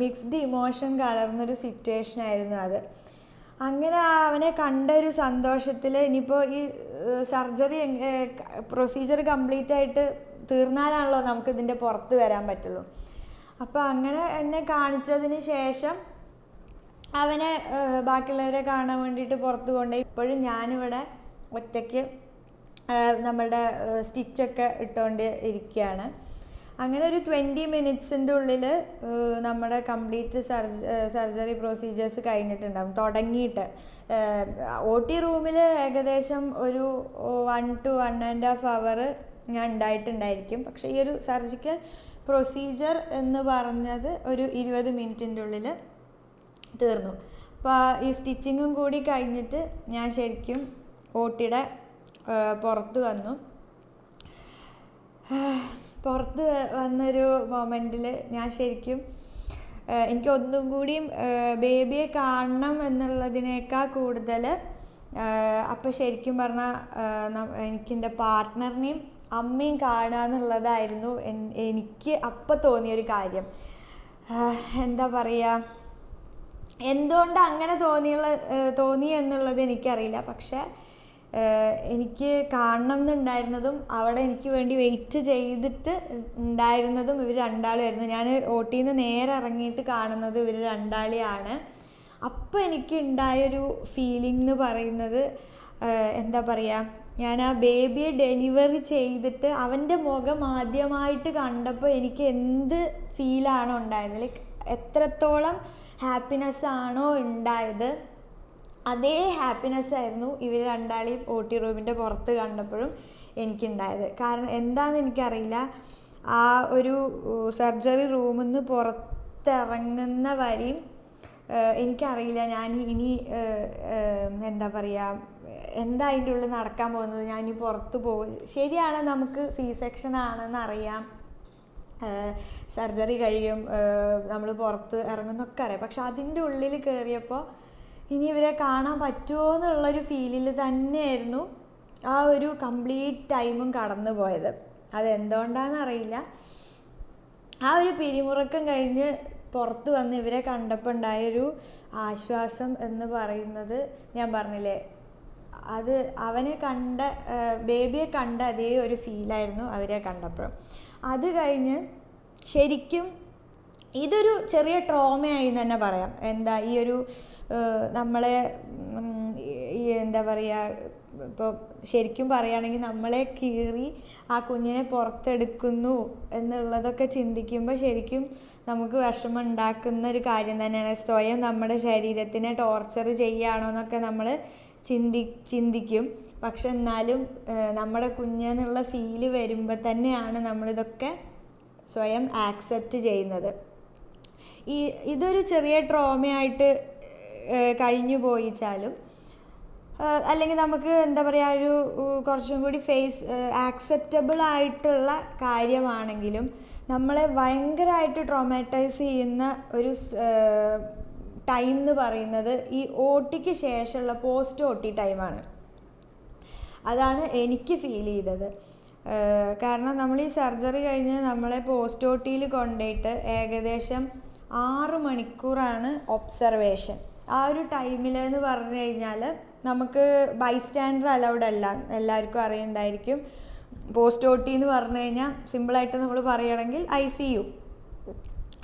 മിക്സ്ഡ് ഇമോഷൻ കലർന്നൊരു സിറ്റുവേഷനായിരുന്നു അത്. അങ്ങനെ അവനെ കണ്ട ഒരു സന്തോഷത്തിൽ ഇനിയിപ്പോൾ ഈ സർജറി പ്രൊസീജിയർ കംപ്ലീറ്റ് ആയിട്ട് തീർന്നാലാണല്ലോ നമുക്ക് ഇതിൻ്റെ പുറത്ത് വരാൻ പറ്റുള്ളൂ. അപ്പോൾ അങ്ങനെ എന്നെ കാണിച്ചതിന് ശേഷം അവനെ ബാക്കിയുള്ളവരെ കാണാൻ വേണ്ടിയിട്ട് പുറത്ത് കൊണ്ടുപോയി. ഇപ്പോഴും ഞാനിവിടെ ഒറ്റയ്ക്ക് നമ്മളുടെ സ്റ്റിച്ചൊക്കെ ഇട്ടുകൊണ്ട് ഇരിക്കുകയാണ്. അങ്ങനെ ഒരു 20 മിനിറ്റ്സിൻ്റെ ഉള്ളിൽ നമ്മുടെ കംപ്ലീറ്റ് സർജറി പ്രൊസീജിയേഴ്സ് കഴിഞ്ഞിട്ടുണ്ടാകും. തുടങ്ങിയിട്ട് OT റൂമിൽ ഏകദേശം ഒരു 1 to 1.5 hour ഞാൻ ഉണ്ടായിട്ടുണ്ടായിരിക്കും. പക്ഷേ ഈ ഒരു സർജിക്കൽ പ്രൊസീജിയർ എന്ന് പറഞ്ഞത് ഒരു 20 മിനിറ്റിൻ്റെ ഉള്ളിൽ തീർന്നു. അപ്പോൾ ഈ സ്റ്റിച്ചിങ്ങും കൂടി കഴിഞ്ഞിട്ട് ഞാൻ ശരിക്കും OTയുടെ പുറത്ത് വന്നു. പുറത്ത് വന്നൊരു മൊമെൻറ്റിൽ ഞാൻ ശരിക്കും എനിക്കൊന്നും കൂടിയും ബേബിയെ കാണണം എന്നുള്ളതിനേക്കാൾ കൂടുതൽ അപ്പോൾ ശരിക്കും പറഞ്ഞാൽ എനിക്കെൻ്റെ പാർട്ട്ണറിനെയും അമ്മയും കാണുക എന്നുള്ളതായിരുന്നു എനിക്ക് അപ്പം തോന്നിയൊരു കാര്യം. എന്താ പറയുക, എന്തുകൊണ്ട് അങ്ങനെ തോന്നി എന്നുള്ളത് എനിക്കറിയില്ല. പക്ഷേ എനിക്ക് കാണണം എന്നുണ്ടായിരുന്നതും അവിടെ എനിക്ക് വേണ്ടി വെയിറ്റ് ചെയ്തിട്ട് ഉണ്ടായിരുന്നതും ഇവർ രണ്ടാളുമായിരുന്നു. ഞാൻ OTയിൽ നിന്ന് നേരെ ഇറങ്ങിയിട്ട് കാണുന്നത് ഇവർ രണ്ടാളെയാണ്. അപ്പോൾ എനിക്ക് ഉണ്ടായൊരു ഫീലിംഗ് എന്ന് പറയുന്നത് എന്താ പറയുക, ഞാൻ ആ ബേബിയെ ഡെലിവറി ചെയ്തിട്ട് അവൻ്റെ മുഖം ആദ്യമായിട്ട് കണ്ടപ്പോൾ എനിക്ക് എന്ത് ഫീലാണോ ഉണ്ടായത്, ലൈക്ക് എത്രത്തോളം ഹാപ്പിനെസ് ആണോ ഉണ്ടായത്, അതേ ഹാപ്പിനെസ് ആയിരുന്നു ഇവർ രണ്ടാളെയും OT റൂമിൻ്റെ പുറത്ത് കണ്ടപ്പോഴും എനിക്കുണ്ടായത്. കാരണം എന്താണെന്ന് എനിക്കറിയില്ല, ആ ഒരു സർജറി റൂമിൽ നിന്ന് പുറത്തിറങ്ങുന്ന വരെയും എനിക്കറിയില്ല ഞാൻ ഇനി എന്താ പറയുക, എന്താ അതിൻ്റെ ഉള്ളിൽ നടക്കാൻ പോകുന്നത്, ഞാൻ ഇനി പുറത്ത് പോകും. ശരിയാണ്, നമുക്ക് C-section ആണെന്ന് അറിയാം, സർജറി കഴിയും, നമ്മൾ പുറത്ത് ഇറങ്ങുന്നൊക്കെ അറിയാം. പക്ഷെ അതിൻ്റെ ഉള്ളിൽ കയറിയപ്പോൾ ഇനി ഇവരെ കാണാൻ പറ്റുമോ എന്നുള്ളൊരു ഫീലിൽ തന്നെയായിരുന്നു ആ ഒരു കംപ്ലീറ്റ് ടൈമും കടന്നു പോയത്. അതെന്തുകൊണ്ടാണെന്ന് അറിയില്ല. ആ ഒരു പിരിമുറുക്കം കഴിഞ്ഞ് പുറത്ത് വന്ന് ഇവരെ കണ്ടപ്പോൾ ഉണ്ടായൊരു ആശ്വാസം എന്ന് പറയുന്നത് ഞാൻ പറഞ്ഞില്ലേ, അത് അവനെ കണ്ട ബേബിയെ കണ്ട അതേ ഒരു ഫീലായിരുന്നു അവരെ കണ്ടപ്പോഴും. അത് കഴിഞ്ഞ് ശരിക്കും ഇതൊരു ചെറിയ ട്രോമയായി തന്നെ പറയാം. എന്താ ഈ ഒരു നമ്മളെ എന്താ പറയുക, ഇപ്പോൾ ശരിക്കും പറയുകയാണെങ്കിൽ നമ്മളെ കീറി ആ കുഞ്ഞിനെ പുറത്തെടുക്കുന്നു എന്നുള്ളതൊക്കെ ചിന്തിക്കുമ്പോൾ ശരിക്കും നമുക്ക് വിഷമം ഉണ്ടാക്കുന്ന ഒരു കാര്യം തന്നെയാണ്. സ്വയം നമ്മുടെ ശരീരത്തിനെ ടോർച്ചർ ചെയ്യുകയാണോ എന്നൊക്കെ നമ്മൾ ചിന്തിക്കും. പക്ഷെ എന്നാലും നമ്മുടെ കുഞ്ഞെന്നുള്ള ഫീല് വരുമ്പോൾ തന്നെയാണ് നമ്മളിതൊക്കെ സ്വയം ആക്സെപ്റ്റ് ചെയ്യുന്നത്. ഇതൊരു ചെറിയ ട്രോമയായിട്ട് കഴിഞ്ഞു പോയിച്ചാലും അല്ലെങ്കിൽ നമുക്ക് എന്താ പറയുക, ഒരു കുറച്ചും കൂടി ആക്സെപ്റ്റബിൾ ആയിട്ടുള്ള കാര്യമാണെങ്കിലും നമ്മളെ ഭയങ്കരമായിട്ട് ട്രോമാറ്റൈസ് ചെയ്യുന്ന ഒരു ടൈം എന്ന് പറയുന്നത് ഈ OTക്ക് ശേഷമുള്ള പോസ്റ്റ് OT ടൈമാണ്. അതാണ് എനിക്ക് ഫീൽ ചെയ്തത്. കാരണം നമ്മൾ ഈ സർജറി കഴിഞ്ഞ് നമ്മളെ പോസ്റ്റ് OTയിൽ കൊണ്ടുപോയിട്ട് ഏകദേശം 6 മണിക്കൂറാണ് ഒബ്സർവേഷൻ. ആ ഒരു ടൈമിലെന്ന് പറഞ്ഞു കഴിഞ്ഞാൽ നമുക്ക് ബൈസ്റ്റാൻഡർ അലൗഡ് അല്ല, എല്ലാവർക്കും അറിയുന്നുണ്ടായിരിക്കും. പോസ്റ്റ് OT എന്ന് പറഞ്ഞു കഴിഞ്ഞാൽ സിമ്പിളായിട്ട് നമ്മൾ പറയുകയാണെങ്കിൽ ICU.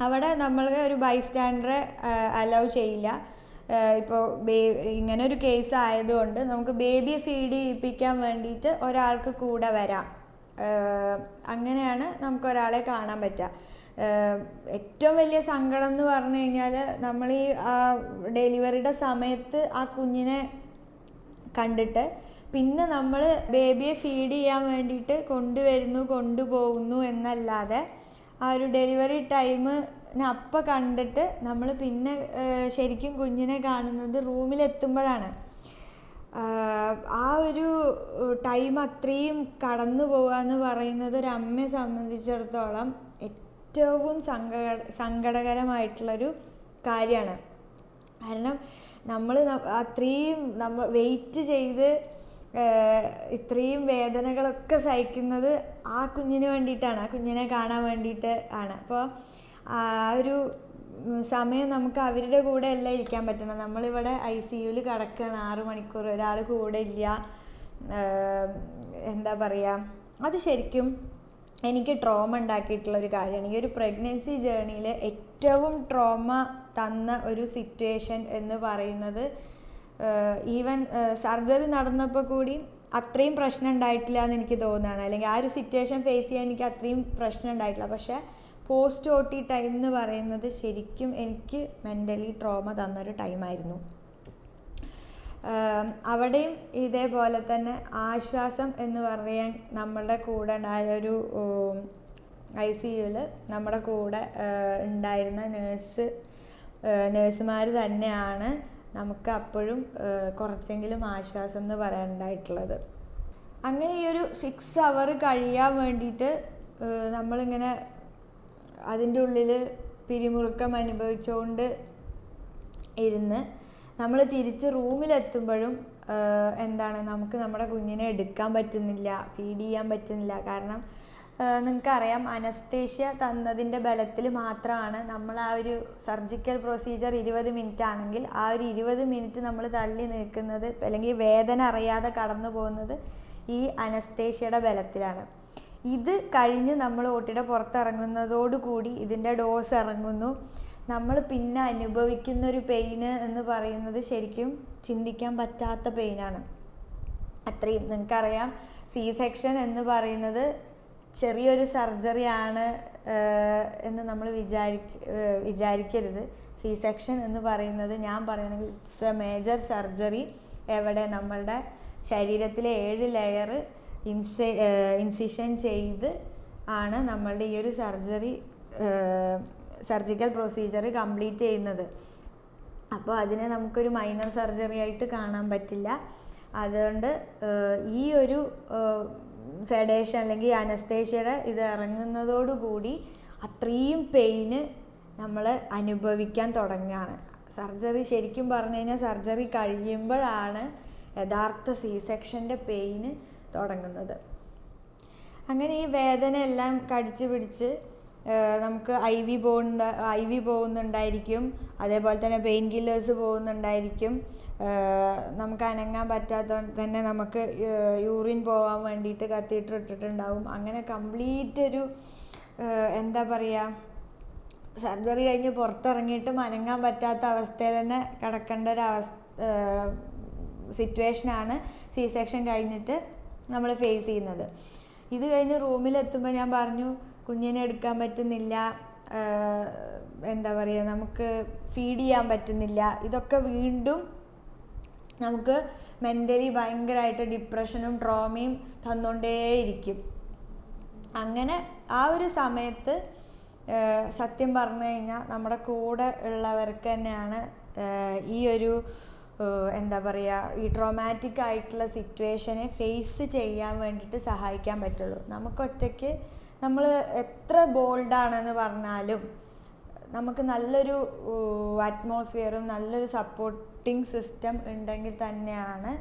അവിടെ നമ്മൾ ഒരു ബൈസ്റ്റാൻഡറെ അലൗ ചെയ്യില്ല. ഇപ്പോൾ ഇങ്ങനെ ഒരു കേസ് ആയതുകൊണ്ട് നമുക്ക് ബേബിയെ ഫീഡ് ചെയ്യിപ്പിക്കാൻ വേണ്ടിയിട്ട് ഒരാൾക്ക് കൂടെ വരാം. അങ്ങനെയാണ് നമുക്ക് ഒരാളെ കാണാൻ പറ്റുക. ഏറ്റവും വലിയ സങ്കടം എന്ന് പറഞ്ഞു കഴിഞ്ഞാൽ നമ്മൾ ഈ ഡെലിവറിയുടെ സമയത്ത് ആ കുഞ്ഞിനെ കണ്ടിട്ട് പിന്നെ നമ്മൾ ബേബിയെ ഫീഡ് ചെയ്യാൻ വേണ്ടിയിട്ട് കൊണ്ടുപോകുന്നു എന്നല്ലാതെ ആ ഒരു ഡെലിവറി ടൈമിന് അപ്പം കണ്ടിട്ട് നമ്മൾ പിന്നെ ശരിക്കും കുഞ്ഞിനെ കാണുന്നത് റൂമിലെത്തുമ്പോഴാണ്. ആ ഒരു ടൈം അത്രയും കടന്നു പോകുക എന്ന് പറയുന്നത് ഒരു അമ്മയെ സംബന്ധിച്ചിടത്തോളം ഏറ്റവും സങ്കടകരമായിട്ടുള്ളൊരു കാര്യമാണ്. കാരണം നമ്മൾ അത്രയും വെയിറ്റ് ചെയ്ത് ഇത്രയും വേദനകളൊക്കെ സഹിക്കുന്നത് ആ കുഞ്ഞിന് വേണ്ടിയിട്ടാണ്, ആ കുഞ്ഞിനെ കാണാൻ വേണ്ടിയിട്ട് ആണ്. അപ്പോൾ ആ ഒരു സമയം നമുക്ക് അവരുടെ കൂടെ അല്ല ഇരിക്കാൻ പറ്റണം. നമ്മളിവിടെ ICUയിൽ കിടക്കുകയാണ് 6 മണിക്കൂർ, ഒരാൾ കൂടെ ഇല്ല. എന്താ പറയുക, അത് ശരിക്കും എനിക്ക് ട്രോമ ഉണ്ടാക്കിയിട്ടുള്ളൊരു കാര്യമാണ്. ഈ ഒരു പ്രഗ്നൻസി ജേർണിയിൽ ഏറ്റവും ട്രോമ തന്ന ഒരു സിറ്റുവേഷൻ എന്ന് പറയുന്നത്, ഈവൻ സർജറി നടന്നപ്പോൾ കൂടി അത്രയും പ്രശ്നം ഉണ്ടായിട്ടില്ല എന്ന് എനിക്ക് തോന്നുകയാണ്. അല്ലെങ്കിൽ ആ ഒരു സിറ്റുവേഷൻ ഫേസ് ചെയ്യാൻ എനിക്ക് അത്രയും പ്രശ്നം ഉണ്ടായിട്ടില്ല. പക്ഷേ പോസ്റ്റ് OT ടൈം എന്ന് പറയുന്നത് ശരിക്കും എനിക്ക് മെൻ്റലി ട്രോമ തന്നൊരു ടൈമായിരുന്നു. അവിടെയും ഇതേപോലെ തന്നെ ആശ്വാസം എന്ന് പറയാൻ നമ്മളുടെ കൂടെ ഒരു ICUയിൽ നമ്മുടെ കൂടെ ഉണ്ടായിരുന്ന നേഴ്സുമാർ തന്നെയാണ് നമുക്ക് അപ്പോഴും കുറച്ചെങ്കിലും ആശ്വാസം എന്ന് പറയാനുണ്ടായിട്ടുള്ളത്. അങ്ങനെ ഈ ഒരു 6 അവർ കഴിയാൻ വേണ്ടിയിട്ട് നമ്മളിങ്ങനെ അതിൻ്റെ ഉള്ളിൽ പിരിമുറുക്കം അനുഭവിച്ചുകൊണ്ട് ഇരുന്ന് നമ്മൾ തിരിച്ച് റൂമിലെത്തുമ്പോഴും നമുക്ക് നമ്മുടെ കുഞ്ഞിനെ എടുക്കാൻ പറ്റുന്നില്ല, ഫീഡ് ചെയ്യാൻ പറ്റുന്നില്ല. കാരണം നിങ്ങൾക്കറിയാം, അനസ്തേഷ്യ തന്നതിൻ്റെ ബലത്തിൽ മാത്രമാണ് നമ്മൾ ആ ഒരു സർജിക്കൽ പ്രൊസീജിയർ 20 മിനിറ്റ് ആണെങ്കിൽ ആ ഒരു 20 മിനിറ്റ് നമ്മൾ തള്ളി നിൽക്കുന്നത്, അല്ലെങ്കിൽ വേദന അറിയാതെ കടന്നു പോകുന്നത് ഈ അനസ്തേഷ്യയുടെ ബലത്തിലാണ്. ഇത് കഴിഞ്ഞ് നമ്മൾ OTയുടെ പുറത്തിറങ്ങുന്നതോടുകൂടി ഇതിൻ്റെ ഡോസ് ഇറങ്ങുന്നു. നമ്മൾ പിന്നെ അനുഭവിക്കുന്നൊരു പെയിന് എന്ന് പറയുന്നത് ശരിക്കും ചിന്തിക്കാൻ പറ്റാത്ത പെയിനാണ്. അത്രയും നിങ്ങൾക്കറിയാം, C-സെക്ഷൻ എന്ന് പറയുന്നത് ചെറിയൊരു സർജറിയാണ് എന്ന് നമ്മൾ വിചാരിക്കരുത്. C-സെക്ഷൻ എന്ന് പറയുന്നത് ഞാൻ പറയുന്നത് ഇറ്റ്സ് എ മേജർ സർജറി. എവിടെ നമ്മളുടെ ശരീരത്തിലെ 7 ലെയർ ഇൻസിഷൻ ചെയ്ത് ആണ് നമ്മളുടെ ഈ ഒരു സർജിക്കൽ പ്രൊസീജിയർ കംപ്ലീറ്റ് ചെയ്യുന്നത്. അപ്പോൾ അതിനെ നമുക്കൊരു മൈനർ സർജറി ആയിട്ട് കാണാൻ പറ്റില്ല. അതുകൊണ്ട് ഈ ഒരു സെഡേഷൻ അല്ലെങ്കിൽ അനസ്തേഷ്യയുടെ ഇത് ഇറങ്ങുന്നതോടുകൂടി അത്രയും പെയിന് നമ്മൾ അനുഭവിക്കാൻ തുടങ്ങുകയാണ്. സർജറി ശരിക്കും പറഞ്ഞു കഴിഞ്ഞാൽ സർജറി കഴിയുമ്പോഴാണ് യഥാർത്ഥ C-സെക്ഷൻ്റെ പെയിന് തുടങ്ങുന്നത്. അങ്ങനെ ഈ വേദന എല്ലാം കടിച്ചു പിടിച്ച് നമുക്ക് IV പോകുന്നുണ്ടായിരിക്കും, അതേപോലെ തന്നെ പെയിൻ കില്ലേഴ്സ് പോകുന്നുണ്ടായിരിക്കും. നമുക്ക് അനങ്ങാൻ പറ്റാത്തതുകൊണ്ട് തന്നെ നമുക്ക് യൂറിൻ പോകാൻ വേണ്ടിയിട്ട് കത്തീറ്റർ ഇട്ടിട്ടുണ്ടാവും. അങ്ങനെ കംപ്ലീറ്റ് ഒരു എന്താ പറയുക, സർജറി കഴിഞ്ഞ് പുറത്തിറങ്ങിയിട്ടും അനങ്ങാൻ പറ്റാത്ത അവസ്ഥയിൽ തന്നെ കിടക്കേണ്ട സിറ്റുവേഷനാണ് C-സെക്ഷൻ കഴിഞ്ഞിട്ട് നമ്മൾ ഫേസ് ചെയ്യുന്നത്. ഇത് കഴിഞ്ഞ് റൂമിലെത്തുമ്പോൾ ഞാൻ പറഞ്ഞു, കുഞ്ഞിനെ എടുക്കാൻ പറ്റുന്നില്ല, എന്താ പറയുക, നമുക്ക് ഫീഡ് ചെയ്യാൻ പറ്റുന്നില്ല. ഇതൊക്കെ വീണ്ടും നമുക്ക് മെൻ്റലി ഭയങ്കരമായിട്ട് ഡിപ്രഷനും ട്രോമയും തന്നുകൊണ്ടേയിരിക്കും. അങ്ങനെ ആ ഒരു സമയത്ത് സത്യം പറഞ്ഞു കഴിഞ്ഞാൽ നമ്മുടെ കൂടെ ഉള്ളവർക്ക് തന്നെയാണ് ഈ ഒരു എന്താ പറയുക, ഈ ട്രോമാറ്റിക് ആയിട്ടുള്ള സിറ്റുവേഷനെ ഫേസ് ചെയ്യാൻ വേണ്ടിയിട്ട് സഹായിക്കാൻ പറ്റുള്ളൂ. നമുക്കൊറ്റയ്ക്ക് നമ്മൾ എത്ര ബോൾഡാണെന്ന് പറഞ്ഞാലും നമുക്ക് നല്ലൊരു അറ്റ്മോസ്ഫിയറും നല്ലൊരു സപ്പോർട്ടിങ് സിസ്റ്റം ഉണ്ടെങ്കിൽ തന്നെയാണ്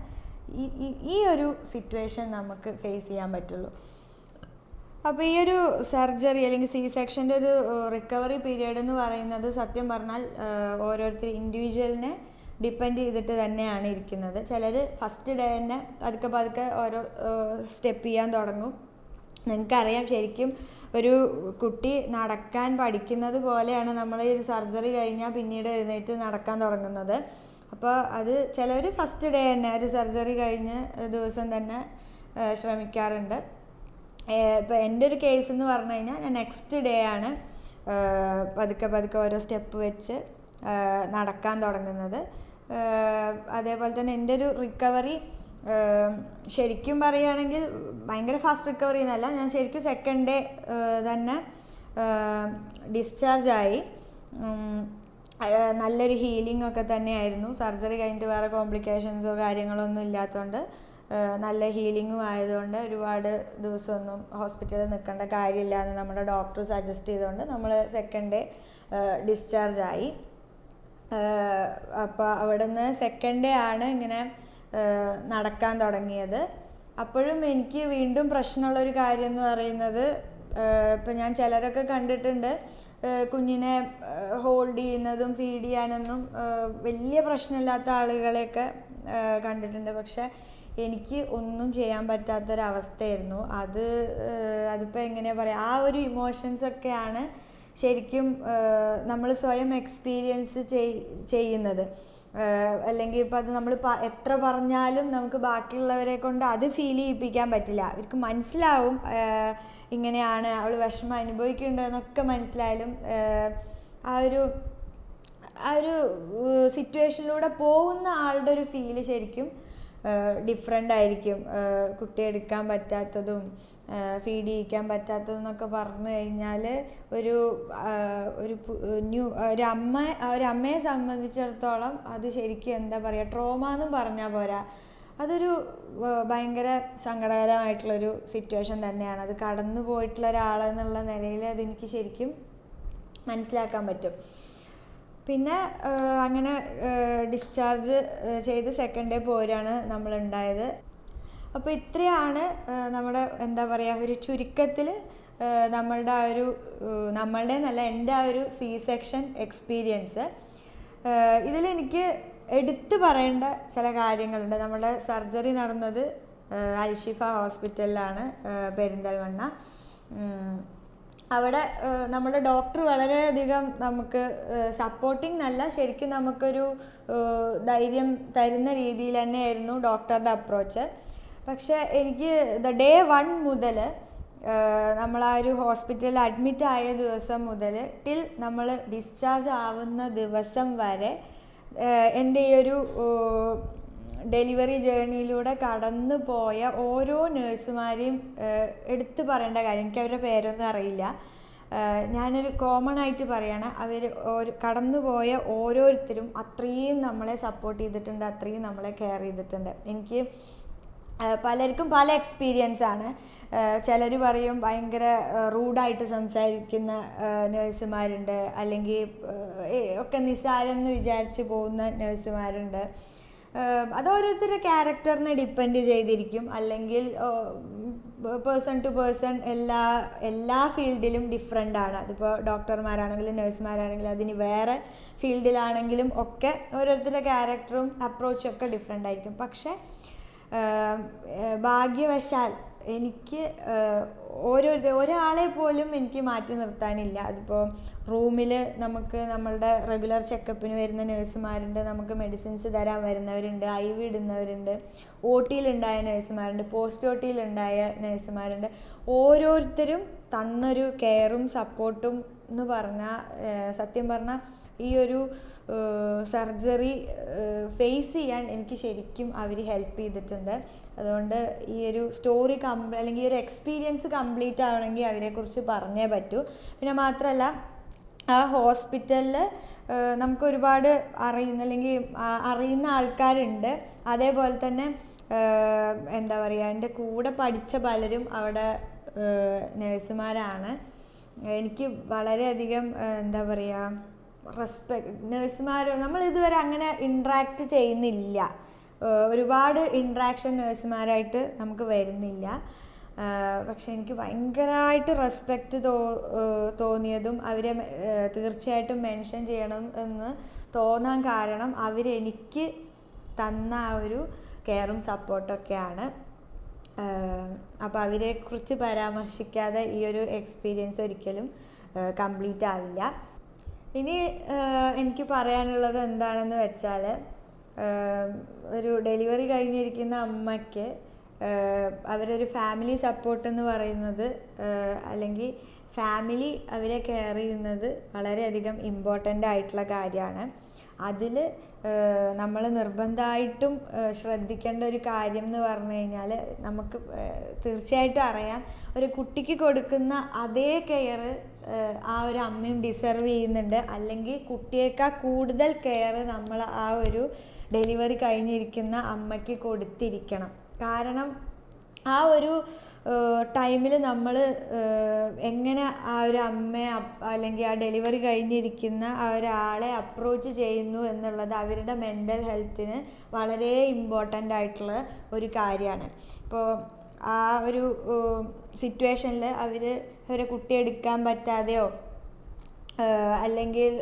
ഈ ഒരു സിറ്റുവേഷൻ നമുക്ക് ഫേസ് ചെയ്യാൻ പറ്റുള്ളൂ. അപ്പോൾ ഈ ഒരു സർജറി അല്ലെങ്കിൽ സി സെക്ഷൻ്റെ ഒരു റിക്കവറി പീരീഡ് എന്ന് പറയുന്നത് സത്യം പറഞ്ഞാൽ ഓരോരുത്തർ ഇൻഡിവിജ്വലിനെ ഡിപ്പെൻഡ് ചെയ്തിട്ട് തന്നെയാണ് ഇരിക്കുന്നത്. ചിലർ ഫസ്റ്റ് ഡേ തന്നെ പതുക്കെ ഓരോ സ്റ്റെപ്പ് ചെയ്യാൻ തുടങ്ങും. നിങ്ങൾക്കറിയാം, ശരിക്കും ഒരു കുട്ടി നടക്കാൻ പഠിക്കുന്നത് പോലെയാണ് നമ്മൾ ഈ ഒരു സർജറി കഴിഞ്ഞാൽ പിന്നീട് എഴുന്നേറ്റ് നടക്കാൻ തുടങ്ങുന്നത്. അപ്പോൾ അത് ചിലർ ഫസ്റ്റ് ഡേ തന്നെ ഒരു സർജറി കഴിഞ്ഞ് ദിവസം തന്നെ ശ്രമിക്കാറുണ്ട്. ഇപ്പോൾ എൻ്റെ ഒരു കേസ് എന്ന് പറഞ്ഞു കഴിഞ്ഞാൽ ഞാൻ നെക്സ്റ്റ് ഡേ ആണ് പതുക്കെ ഓരോ സ്റ്റെപ്പ് വെച്ച് നടക്കാൻ തുടങ്ങുന്നത്. അതേപോലെ തന്നെ എൻ്റെ ഒരു റിക്കവറി ശരിക്കും പറയുകയാണെങ്കിൽ ഭയങ്കര ഫാസ്റ്റ് റിക്കവറി എന്നല്ല, ഞാൻ ശരിക്കും സെക്കൻഡ് ഡേ തന്നെ ഡിസ്ചാർജായി. നല്ലൊരു ഹീലിംഗ് ഒക്കെ തന്നെയായിരുന്നു. സർജറി കഴിഞ്ഞിട്ട് വേറെ കോംപ്ലിക്കേഷൻസോ കാര്യങ്ങളോ ഒന്നും ഇല്ലാത്തതുകൊണ്ട് നല്ല ഹീലിങ്ങും ആയതുകൊണ്ട് ഒരുപാട് ദിവസമൊന്നും ഹോസ്പിറ്റലിൽ നിൽക്കേണ്ട കാര്യമില്ല എന്ന് നമ്മുടെ ഡോക്ടർ സജസ്റ്റ് ചെയ്തുകൊണ്ട് നമ്മൾ സെക്കൻഡ് ഡേ ഡിസ്ചാർജായി. അപ്പോൾ അവിടെ നിന്ന് സെക്കൻഡ് ഡേ ആണ് ഇങ്ങനെ നടക്കാൻ തുടങ്ങിയത്. അപ്പോഴും എനിക്ക് വീണ്ടും പ്രശ്നമുള്ളൊരു കാര്യം എന്ന് പറയുന്നത്, ഇപ്പം ഞാൻ ചിലരൊക്കെ കണ്ടിട്ടുണ്ട് കുഞ്ഞിനെ ഹോൾഡ് ചെയ്യുന്നതും ഫീഡ് ചെയ്യാനൊന്നും വലിയ പ്രശ്നമില്ലാത്ത ആളുകളെയൊക്കെ കണ്ടിട്ടുണ്ട്. പക്ഷെ എനിക്ക് ഒന്നും ചെയ്യാൻ പറ്റാത്തൊരവസ്ഥയായിരുന്നു. അതിപ്പോൾ എങ്ങനെയാണ് പറയുക, ആ ഒരു ഇമോഷൻസൊക്കെയാണ് ശരിക്കും നമ്മൾ സ്വയം എക്സ്പീരിയൻസ് ചെയ്യുന്നത്. അല്ലെങ്കിൽ ഇപ്പം അത് നമ്മൾ എത്ര പറഞ്ഞാലും നമുക്ക് ബാക്കിയുള്ളവരെ കൊണ്ട് അത് ഫീൽ ചെയ്യിപ്പിക്കാൻ പറ്റില്ല. അവർക്ക് മനസ്സിലാവും ഇങ്ങനെയാണ് അവൾ വിഷമം അനുഭവിക്കുന്നുണ്ടെന്നൊക്കെ മനസ്സിലായാലും ആ ഒരു സിറ്റുവേഷനിലൂടെ പോകുന്ന ആളുടെ ഒരു ഫീല് ശരിക്കും ഡിഫറെൻ്റ് ആയിരിക്കും. കുട്ടിയെ എടുക്കാൻ പറ്റാത്തതും ഫീഡ് ചെയ്യിക്കാൻ പറ്റാത്തതും എന്നൊക്കെ പറഞ്ഞു കഴിഞ്ഞാൽ ഒരമ്മയെ സംബന്ധിച്ചിടത്തോളം അത് ശരിക്കും എന്താ പറയുക, ട്രോമ എന്നും പറഞ്ഞാൽ പോരാ, അതൊരു ഭയങ്കര സങ്കടകരമായിട്ടുള്ളൊരു സിറ്റുവേഷൻ തന്നെയാണ്. അത് കടന്നു പോയിട്ടുള്ള ഒരാളെന്നുള്ള നിലയിൽ അതെനിക്ക് ശരിക്കും മനസ്സിലാക്കാൻ പറ്റും. പിന്നെ അങ്ങനെ ഡിസ്ചാർജ് ചെയ്ത് സെക്കൻഡ് ഡേ പോരാണ് നമ്മളുണ്ടായത്. അപ്പോൾ ഇത്രയാണ് നമ്മുടെ എന്താ പറയുക, ഒരു ചുരുക്കത്തിൽ നമ്മളുടെ ആ ഒരു നമ്മളുടെ എന്നല്ല എൻ്റെ ആ ഒരു സി സെക്ഷൻ എക്സ്പീരിയൻസ്. ഇതിലെനിക്ക് എടുത്തു പറയേണ്ട ചില കാര്യങ്ങളുണ്ട്. നമ്മുടെ സർജറി നടന്നത് അൽഷിഫ ഹോസ്പിറ്റലിലാണ്, പെരിന്തൽമണ്ണ. അവിടെ നമ്മുടെ ഡോക്ടർ വളരെയധികം നമുക്ക് സപ്പോർട്ടിങ് എന്നല്ല, ശരിക്കും നമുക്കൊരു ധൈര്യം തരുന്ന രീതിയിൽ തന്നെയായിരുന്നു ഡോക്ടറുടെ അപ്രോച്ച്. പക്ഷേ എനിക്ക് ഡേ 1 മുതൽ നമ്മൾ ആ ഒരു ഹോസ്പിറ്റലിൽ അഡ്മിറ്റ് ആയ ദിവസം മുതൽ ടിൽ നമ്മൾ ഡിസ്ചാർജ് ആവുന്ന ദിവസം വരെ എൻ്റെ ഈ ഒരു ഡെലിവറി ജേർണിയിലൂടെ കടന്നു പോയ ഓരോ നേഴ്സുമാരെയും എടുത്തു പറയേണ്ട കാര്യം, എനിക്ക് അവരുടെ പേരൊന്നും അറിയില്ല, ഞാനൊരു കോമൺ ആയിട്ട് പറയുകയാണ്, അവർ കടന്നു പോയ ഓരോരുത്തരും അത്രയും നമ്മളെ സപ്പോർട്ട് ചെയ്തിട്ടുണ്ട്, അത്രയും നമ്മളെ കെയർ ചെയ്തിട്ടുണ്ട്. എനിക്ക് പലർക്കും പല എക്സ്പീരിയൻസ് ആണ്. ചിലർ പറയും ഭയങ്കര റൂഡായിട്ട് സംസാരിക്കുന്ന നേഴ്സുമാരുണ്ട്, അല്ലെങ്കിൽ ഒക്കെ നിസ്സാരം എന്ന് വിചാരിച്ച് പോകുന്ന നേഴ്സുമാരുണ്ട്. അത് ഓരോരുത്തരുടെ ക്യാരക്ടറിനെ ഡിപ്പെൻഡ് ചെയ്തിരിക്കും. അല്ലെങ്കിൽ പേഴ്സൺ ടു പേഴ്സൺ എല്ലാ ഫീൽഡിലും ഡിഫറെൻ്റ് ആണ്. അതിപ്പോൾ ഡോക്ടർമാരാണെങ്കിലും നേഴ്സുമാരാണെങ്കിലും അതിന് വേറെ ഫീൽഡിലാണെങ്കിലും ഒക്കെ ഓരോരുത്തരുടെ ക്യാരക്ടറും അപ്രോച്ചും ഒക്കെ ഡിഫറെൻ്റ് ആയിരിക്കും. പക്ഷേ ഭാഗ്യവശാൽ എനിക്ക് ഒരാളെ പോലും എനിക്ക് മാറ്റി നിർത്താനില്ല. അതിപ്പോൾ റൂമിൽ നമുക്ക് നമ്മളുടെ റെഗുലർ ചെക്കപ്പിന് വരുന്ന നേഴ്സുമാരുണ്ട്, നമുക്ക് മെഡിസിൻസ് തരാൻ വരുന്നവരുണ്ട്, IV ഇടുന്നവരുണ്ട്, OT-യിലുണ്ടായ നേഴ്സുമാരുണ്ട്, പോസ്റ്റ് OT-യിലുണ്ടായ നേഴ്സുമാരുണ്ട്. ഓരോരുത്തരും തന്നൊരു കെയറും സപ്പോർട്ടും എന്ന് പറഞ്ഞാൽ സത്യം പറഞ്ഞാൽ ഈ ഒരു സർജറി ഫേസ് ചെയ്യാൻ എനിക്ക് ശരിക്കും അവർ ഹെൽപ്പ് ചെയ്തിട്ടുണ്ട്. അതുകൊണ്ട് ഈ ഒരു സ്റ്റോറി അല്ലെങ്കിൽ ഈ ഒരു എക്സ്പീരിയൻസ് കംപ്ലീറ്റ് ആവണമെങ്കിൽ അവരെക്കുറിച്ച് പറഞ്ഞേ പറ്റൂ. പിന്നെ മാത്രമല്ല ആ ഹോസ്പിറ്റലിൽ നമുക്ക് ഒരുപാട് അറിയുന്ന ആൾക്കാരുണ്ട്. അതേപോലെ തന്നെ എന്താ പറയുക, എൻ്റെ കൂടെ പഠിച്ച പലരും അവിടെ നേഴ്സുമാരാണ്. എനിക്ക് വളരെയധികം എന്താ പറയുക, നേഴ്സുമാർ നമ്മൾ ഇതുവരെ അങ്ങനെ ഇൻട്രാക്ട് ചെയ്യുന്നില്ല. ഒരുപാട് ഇൻട്രാക്ഷൻ നേഴ്സുമാരായിട്ട് നമുക്ക് വരുന്നില്ല. പക്ഷെ എനിക്ക് ഭയങ്കരമായിട്ട് റെസ്പെക്റ്റ് തോന്നിയതും അവരെ തീർച്ചയായിട്ടും മെൻഷൻ ചെയ്യണം എന്ന് തോന്നാൻ കാരണം അവരെനിക്ക് തന്ന ആ ഒരു കെയറും സപ്പോർട്ടൊക്കെയാണ്. അപ്പോൾ അവരെക്കുറിച്ച് പരാമർശിക്കാതെ ഈ ഒരു എക്സ്പീരിയൻസ് ഒരിക്കലും കംപ്ലീറ്റ് ആവില്ല. ഇനി എനിക്ക് പറയാനുള്ളത് എന്താണെന്ന് വെച്ചാൽ, ഒരു ഡെലിവറി കഴിഞ്ഞിരിക്കുന്ന അമ്മയ്ക്ക് അവരൊരു ഫാമിലി സപ്പോർട്ട് എന്ന് പറയുന്നത്, അല്ലെങ്കിൽ ഫാമിലി അവരെ കെയർ ചെയ്യുന്നത് വളരെയധികം ഇമ്പോർട്ടൻ്റ് ആയിട്ടുള്ള കാര്യമാണ്. അതിൽ നമ്മൾ നിർബന്ധമായിട്ടും ശ്രദ്ധിക്കേണ്ട ഒരു കാര്യം എന്ന് പറഞ്ഞു കഴിഞ്ഞാൽ, നമുക്ക് തീർച്ചയായിട്ടും അറിയാം ഒരു കുട്ടിക്ക് കൊടുക്കുന്ന അതേ കെയർ ആ ഒരു അമ്മയും ഡിസർവ് ചെയ്യുന്നുണ്ട്. അല്ലെങ്കിൽ കുട്ടിയേക്കാൾ കൂടുതൽ കെയർ നമ്മൾ ആ ഒരു ഡെലിവറി കഴിഞ്ഞിരിക്കുന്ന അമ്മയ്ക്ക് കൊടുത്തിരിക്കണം. കാരണം ആ ഒരു ടൈമിൽ നമ്മൾ എങ്ങനെ ആ ഒരു അമ്മയെ അല്ലെങ്കിൽ ആ ഡെലിവറി കഴിഞ്ഞിരിക്കുന്ന ആ ഒരാളെ അപ്രോച്ച് ചെയ്യുന്നു എന്നുള്ളത് അവരുടെ മെൻ്റൽ ഹെൽത്തിന് വളരെ ഇമ്പോർട്ടൻ്റ് ആയിട്ടുള്ള ഒരു കാര്യമാണ്. ഇപ്പോൾ ആ ഒരു സിറ്റുവേഷനിൽ അവരെ കുട്ടി എടുക്കാൻ പറ്റാതെയോ അല്ലെങ്കിൽ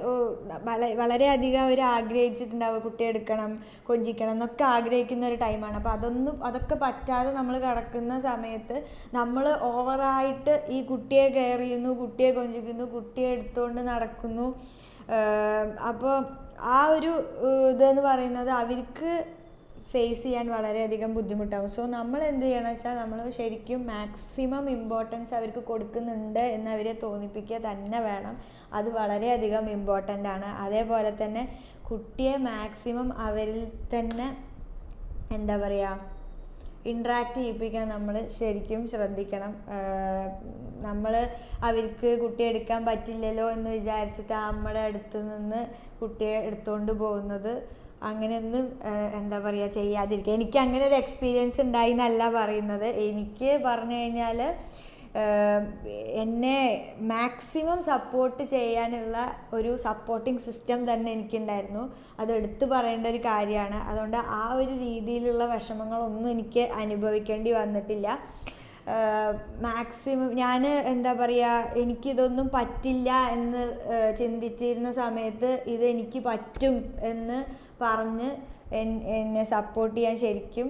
വളരെയധികം അവർ ആഗ്രഹിച്ചിട്ടുണ്ടാവും കുട്ടി എടുക്കണം, കൊഞ്ചിക്കണം എന്നൊക്കെ ആഗ്രഹിക്കുന്ന ഒരു ടൈമാണ്. അപ്പോൾ അതൊക്കെ പറ്റാതെ നമ്മൾ കിടക്കുന്ന സമയത്ത് നമ്മൾ ഓവറായിട്ട് ഈ കുട്ടിയെ കെയർ ചെയ്യുന്നു, കുട്ടിയെ കൊഞ്ചിക്കുന്നു, കുട്ടിയെ എടുത്തുകൊണ്ട് നടക്കുന്നു. അപ്പോൾ ആ ഒരു ഇതെന്ന് പറയുന്നത് അവർക്ക് ഫേസ് ചെയ്യാൻ വളരെയധികം ബുദ്ധിമുട്ടാകും. സോ നമ്മൾ എന്ത് ചെയ്യണമെന്ന് വെച്ചാൽ, നമ്മൾ ശരിക്കും മാക്സിമം ഇമ്പോർട്ടൻസ് അവർക്ക് കൊടുക്കുന്നുണ്ട് എന്ന് അവരെ തോന്നിപ്പിക്കുക തന്നെ വേണം. അത് വളരെയധികം ഇമ്പോർട്ടൻ്റ് ആണ്. അതേപോലെ തന്നെ കുട്ടിയെ മാക്സിമം അവരിൽ തന്നെ എന്താ പറയുക, ഇൻട്രാക്ട് ചെയ്യിപ്പിക്കാൻ നമ്മൾ ശരിക്കും ശ്രദ്ധിക്കണം. നമ്മൾ അവർക്ക് കുട്ടിയെ എടുക്കാൻ പറ്റില്ലല്ലോ എന്ന് വിചാരിച്ചിട്ട് ആ അമ്മയുടെ അടുത്ത് നിന്ന് കുട്ടിയെ എടുത്തുകൊണ്ട് പോകുന്നത് അങ്ങനെയൊന്നും എന്താ പറയുക ചെയ്യാതിരിക്കുക. എനിക്ക് അങ്ങനെ ഒരു എക്സ്പീരിയൻസ് ഉണ്ടായി എന്നല്ല പറയുന്നത്. എനിക്ക് പറഞ്ഞു കഴിഞ്ഞാൽ എന്നെ മാക്സിമം സപ്പോർട്ട് ചെയ്യാനുള്ള ഒരു സപ്പോർട്ടിങ് സിസ്റ്റം തന്നെ എനിക്കുണ്ടായിരുന്നു. അത് എടുത്തു പറയേണ്ട ഒരു കാര്യമാണ്. അതുകൊണ്ട് ആ ഒരു രീതിയിലുള്ള വിഷമങ്ങളൊന്നും എനിക്ക് അനുഭവിക്കേണ്ടി വന്നിട്ടില്ല. മാക്സിമം ഞാൻ എന്താ പറയുക, എനിക്കിതൊന്നും പറ്റില്ല എന്ന് ചിന്തിച്ചിരുന്ന സമയത്ത് ഇതെനിക്ക് പറ്റും എന്ന് പറഞ്ഞ് എന്നെ സപ്പോർട്ട് ചെയ്യാൻ ശരിക്കും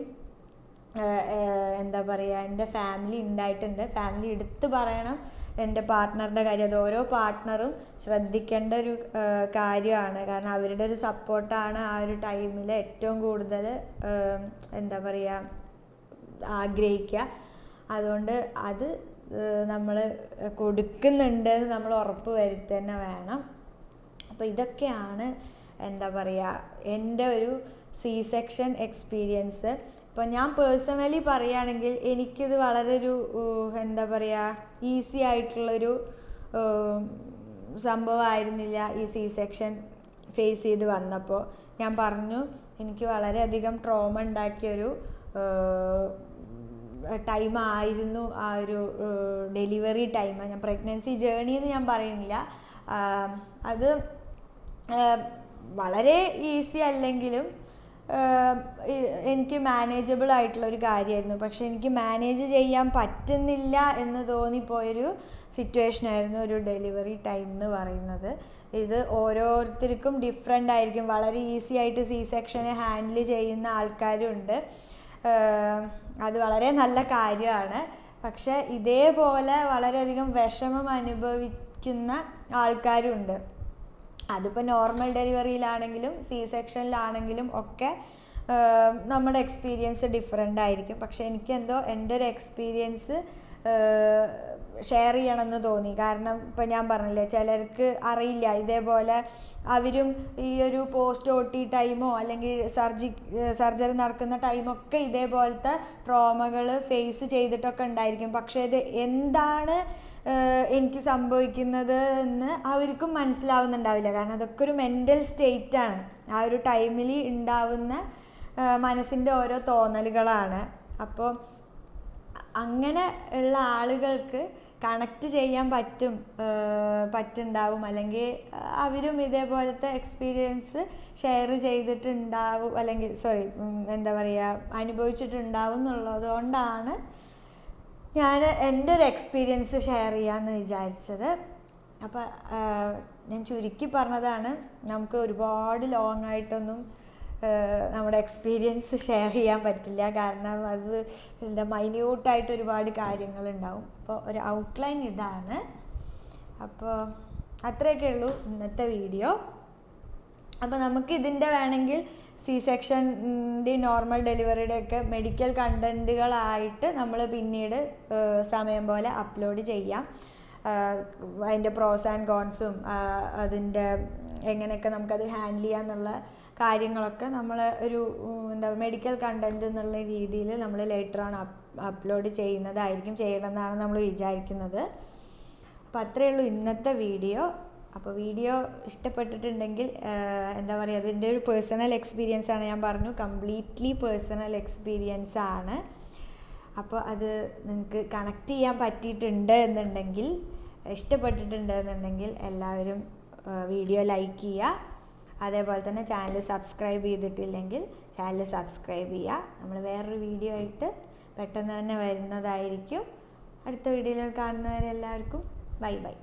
എന്താ പറയുക, എൻ്റെ ഫാമിലി ഉണ്ടായിട്ടുണ്ട്. ഫാമിലി എടുത്ത് പറയണം എൻ്റെ പാർട്ട്ണറുടെ കാര്യം. അത് ഓരോ പാർട്ട്ണറും ശ്രദ്ധിക്കേണ്ട ഒരു കാര്യമാണ്. കാരണം അവരുടെ ഒരു സപ്പോർട്ടാണ് ആ ഒരു ടൈമിൽ ഏറ്റവും കൂടുതൽ എന്താ പറയുക ആഗ്രഹിക്കുക. അതുകൊണ്ട് അത് നമ്മൾ കൊടുക്കുന്നുണ്ട് എന്ന് നമ്മൾ ഉറപ്പ് വരുത്തി തന്നെ വേണം. അപ്പോൾ ഇതൊക്കെയാണ് എന്താ പറയുക എൻ്റെ ഒരു സെക്ഷൻ എക്സ്പീരിയൻസ്. ഇപ്പോൾ ഞാൻ പേഴ്സണലി പറയുകയാണെങ്കിൽ എനിക്കിത് വളരെ ഒരു എന്താ പറയുക ഈസി ആയിട്ടുള്ളൊരു സംഭവമായിരുന്നില്ല ഈ സെക്ഷൻ ഫേസ് ചെയ്ത് വന്നപ്പോൾ. ഞാൻ പറഞ്ഞു എനിക്ക് വളരെയധികം ട്രോമ ഉണ്ടാക്കിയൊരു ടൈമായിരുന്നു ആ ഒരു ഡെലിവറി ടൈം. ഞാൻ പ്രഗ്നൻസി ജേർണി എന്ന് ഞാൻ പറയുന്നില്ല. അത് വളരെ ഈസി അല്ലെങ്കിലും എനിക്ക് മാനേജബിൾ ആയിട്ടുള്ള ഒരു കാര്യമായിരുന്നു. പക്ഷെ എനിക്ക് മാനേജ് ചെയ്യാൻ പറ്റുന്നില്ല എന്ന് തോന്നിപ്പോയൊരു സിറ്റുവേഷനായിരുന്നു ഒരു ഡെലിവറി ടൈം എന്ന് പറയുന്നത്. ഇത് ഓരോരുത്തർക്കും ഡിഫറെൻ്റ് ആയിരിക്കും. വളരെ ഈസി ആയിട്ട് സെക്ഷനെ ഹാൻഡിൽ ചെയ്യുന്ന ആൾക്കാരുണ്ട്. അത് വളരെ നല്ല കാര്യമാണ്. പക്ഷെ ഇതേപോലെ വളരെയധികം വിഷമം അനുഭവിക്കുന്ന ആൾക്കാരുണ്ട്. അതിപ്പോൾ നോർമൽ ഡെലിവറിയിലാണെങ്കിലും സെക്ഷനിലാണെങ്കിലും ഒക്കെ നമ്മുടെ എക്സ്പീരിയൻസ് ഡിഫറെൻ്റ് ആയിരിക്കും. പക്ഷെ എനിക്കെന്തോ എൻ്റെ ഒരു എക്സ്പീരിയൻസ് ഷെയർ ചെയ്യണമെന്ന് തോന്നി. കാരണം ഇപ്പം ഞാൻ പറഞ്ഞില്ലേ, ചിലർക്ക് അറിയില്ല ഇതേപോലെ അവരും ഈ ഒരു പോസ്റ്റ് OT ടൈമോ അല്ലെങ്കിൽ സർജറി നടക്കുന്ന ടൈമൊക്കെ ഇതേപോലത്തെ ട്രോമകൾ ഫേസ് ചെയ്തിട്ടൊക്കെ ഉണ്ടായിരിക്കും. പക്ഷേ ഇത് എന്താണ് എനിക്ക് സംഭവിക്കുന്നത് എന്ന് അവർക്കും മനസ്സിലാവുന്നുണ്ടാവില്ല. കാരണം അതൊക്കെ ഒരു മെൻ്റൽ സ്റ്റേറ്റാണ്. ആ ഒരു ടൈമിൽ ഉണ്ടാവുന്ന മനസ്സിൻ്റെ ഓരോ തോന്നലുകളാണ്. അപ്പോൾ അങ്ങനെ ഉള്ള ആളുകൾക്ക് കണക്റ്റ് ചെയ്യാൻ പറ്റുണ്ടാവും, അല്ലെങ്കിൽ അവരും ഇതേപോലത്തെ എക്സ്പീരിയൻസ് ഷെയർ ചെയ്തിട്ടുണ്ടാവും, അല്ലെങ്കിൽ എന്താ പറയുക, അനുഭവിച്ചിട്ടുണ്ടാവും എന്നുള്ളത് കൊണ്ടാണ് ഞാൻ എൻ്റെ ഒരു എക്സ്പീരിയൻസ് ഷെയർ ചെയ്യാമെന്ന് വിചാരിച്ചത്. അപ്പോൾ ഞാൻ ചുരുക്കി പറഞ്ഞതാണ്. നമുക്ക് ഒരുപാട് ലോങ് ആയിട്ടൊന്നും നമ്മുടെ എക്സ്പീരിയൻസ് ഷെയർ ചെയ്യാൻ പറ്റില്ല, കാരണം അത് മൈന്യൂട്ടായിട്ട് ഒരുപാട് കാര്യങ്ങളുണ്ടാവും. അപ്പോൾ ഒരു ഔട്ട്ലൈൻ ഇതാണ്. അപ്പോൾ അത്രയൊക്കെ ഉള്ളൂ ഇന്നത്തെ വീഡിയോ. അപ്പോൾ നമുക്ക് ഇതിൻ്റെ വേണമെങ്കിൽ C-സെക്ഷൻ്റെ നോർമൽ ഡെലിവറിയുടെ ഒക്കെ മെഡിക്കൽ കണ്ടൻറ്റുകളായിട്ട് നമ്മൾ പിന്നീട് സമയം പോലെ അപ്ലോഡ് ചെയ്യാം. അതിൻ്റെ പ്രോസ് ആൻഡ് കോൺസും അതിൻ്റെ എങ്ങനെയൊക്കെ നമുക്കത് ഹാൻഡിൽ ചെയ്യാമെന്നുള്ള കാര്യങ്ങളൊക്കെ നമ്മൾ ഒരു മെഡിക്കൽ കണ്ടൻറ്റ് എന്നുള്ള രീതിയിൽ നമ്മൾ ലേറ്റർ ഓൺ അപ്ലോഡ് ചെയ്യണമെന്നാണ് നമ്മൾ വിചാരിക്കുന്നത്. അപ്പോൾ അത്രയേ ഉള്ളൂ ഇന്നത്തെ വീഡിയോ. അപ്പോൾ വീഡിയോ ഇഷ്ടപ്പെട്ടിട്ടുണ്ടെങ്കിൽ എന്താ പറയുക, അതിൻ്റെ ഒരു പേഴ്സണൽ എക്സ്പീരിയൻസ് ആണ്. ഞാൻ പറഞ്ഞു, കംപ്ലീറ്റ്ലി പേഴ്സണൽ എക്സ്പീരിയൻസ് ആണ്. അപ്പോൾ അത് നിങ്ങൾക്ക് കണക്റ്റ് ചെയ്യാൻ പറ്റിയിട്ടുണ്ട് എന്നുണ്ടെങ്കിൽ, ഇഷ്ടപ്പെട്ടിട്ടുണ്ട് എന്നുണ്ടെങ്കിൽ എല്ലാവരും വീഡിയോ ലൈക്ക് ചെയ്യുക. അതേപോലെ തന്നെ ചാനൽ സബ്സ്ക്രൈബ് ചെയ്തിട്ടില്ലെങ്കിൽ ചാനൽ സബ്സ്ക്രൈബ് ചെയ്യുക. നമ്മൾ വേറൊരു വീഡിയോ ആയിട്ട് പെട്ടെന്ന് തന്നെ വരുന്നതായിരിക്കും. അടുത്ത വീഡിയോയിൽ കാണുന്നവരെല്ലാവർക്കും ബൈ ബൈ.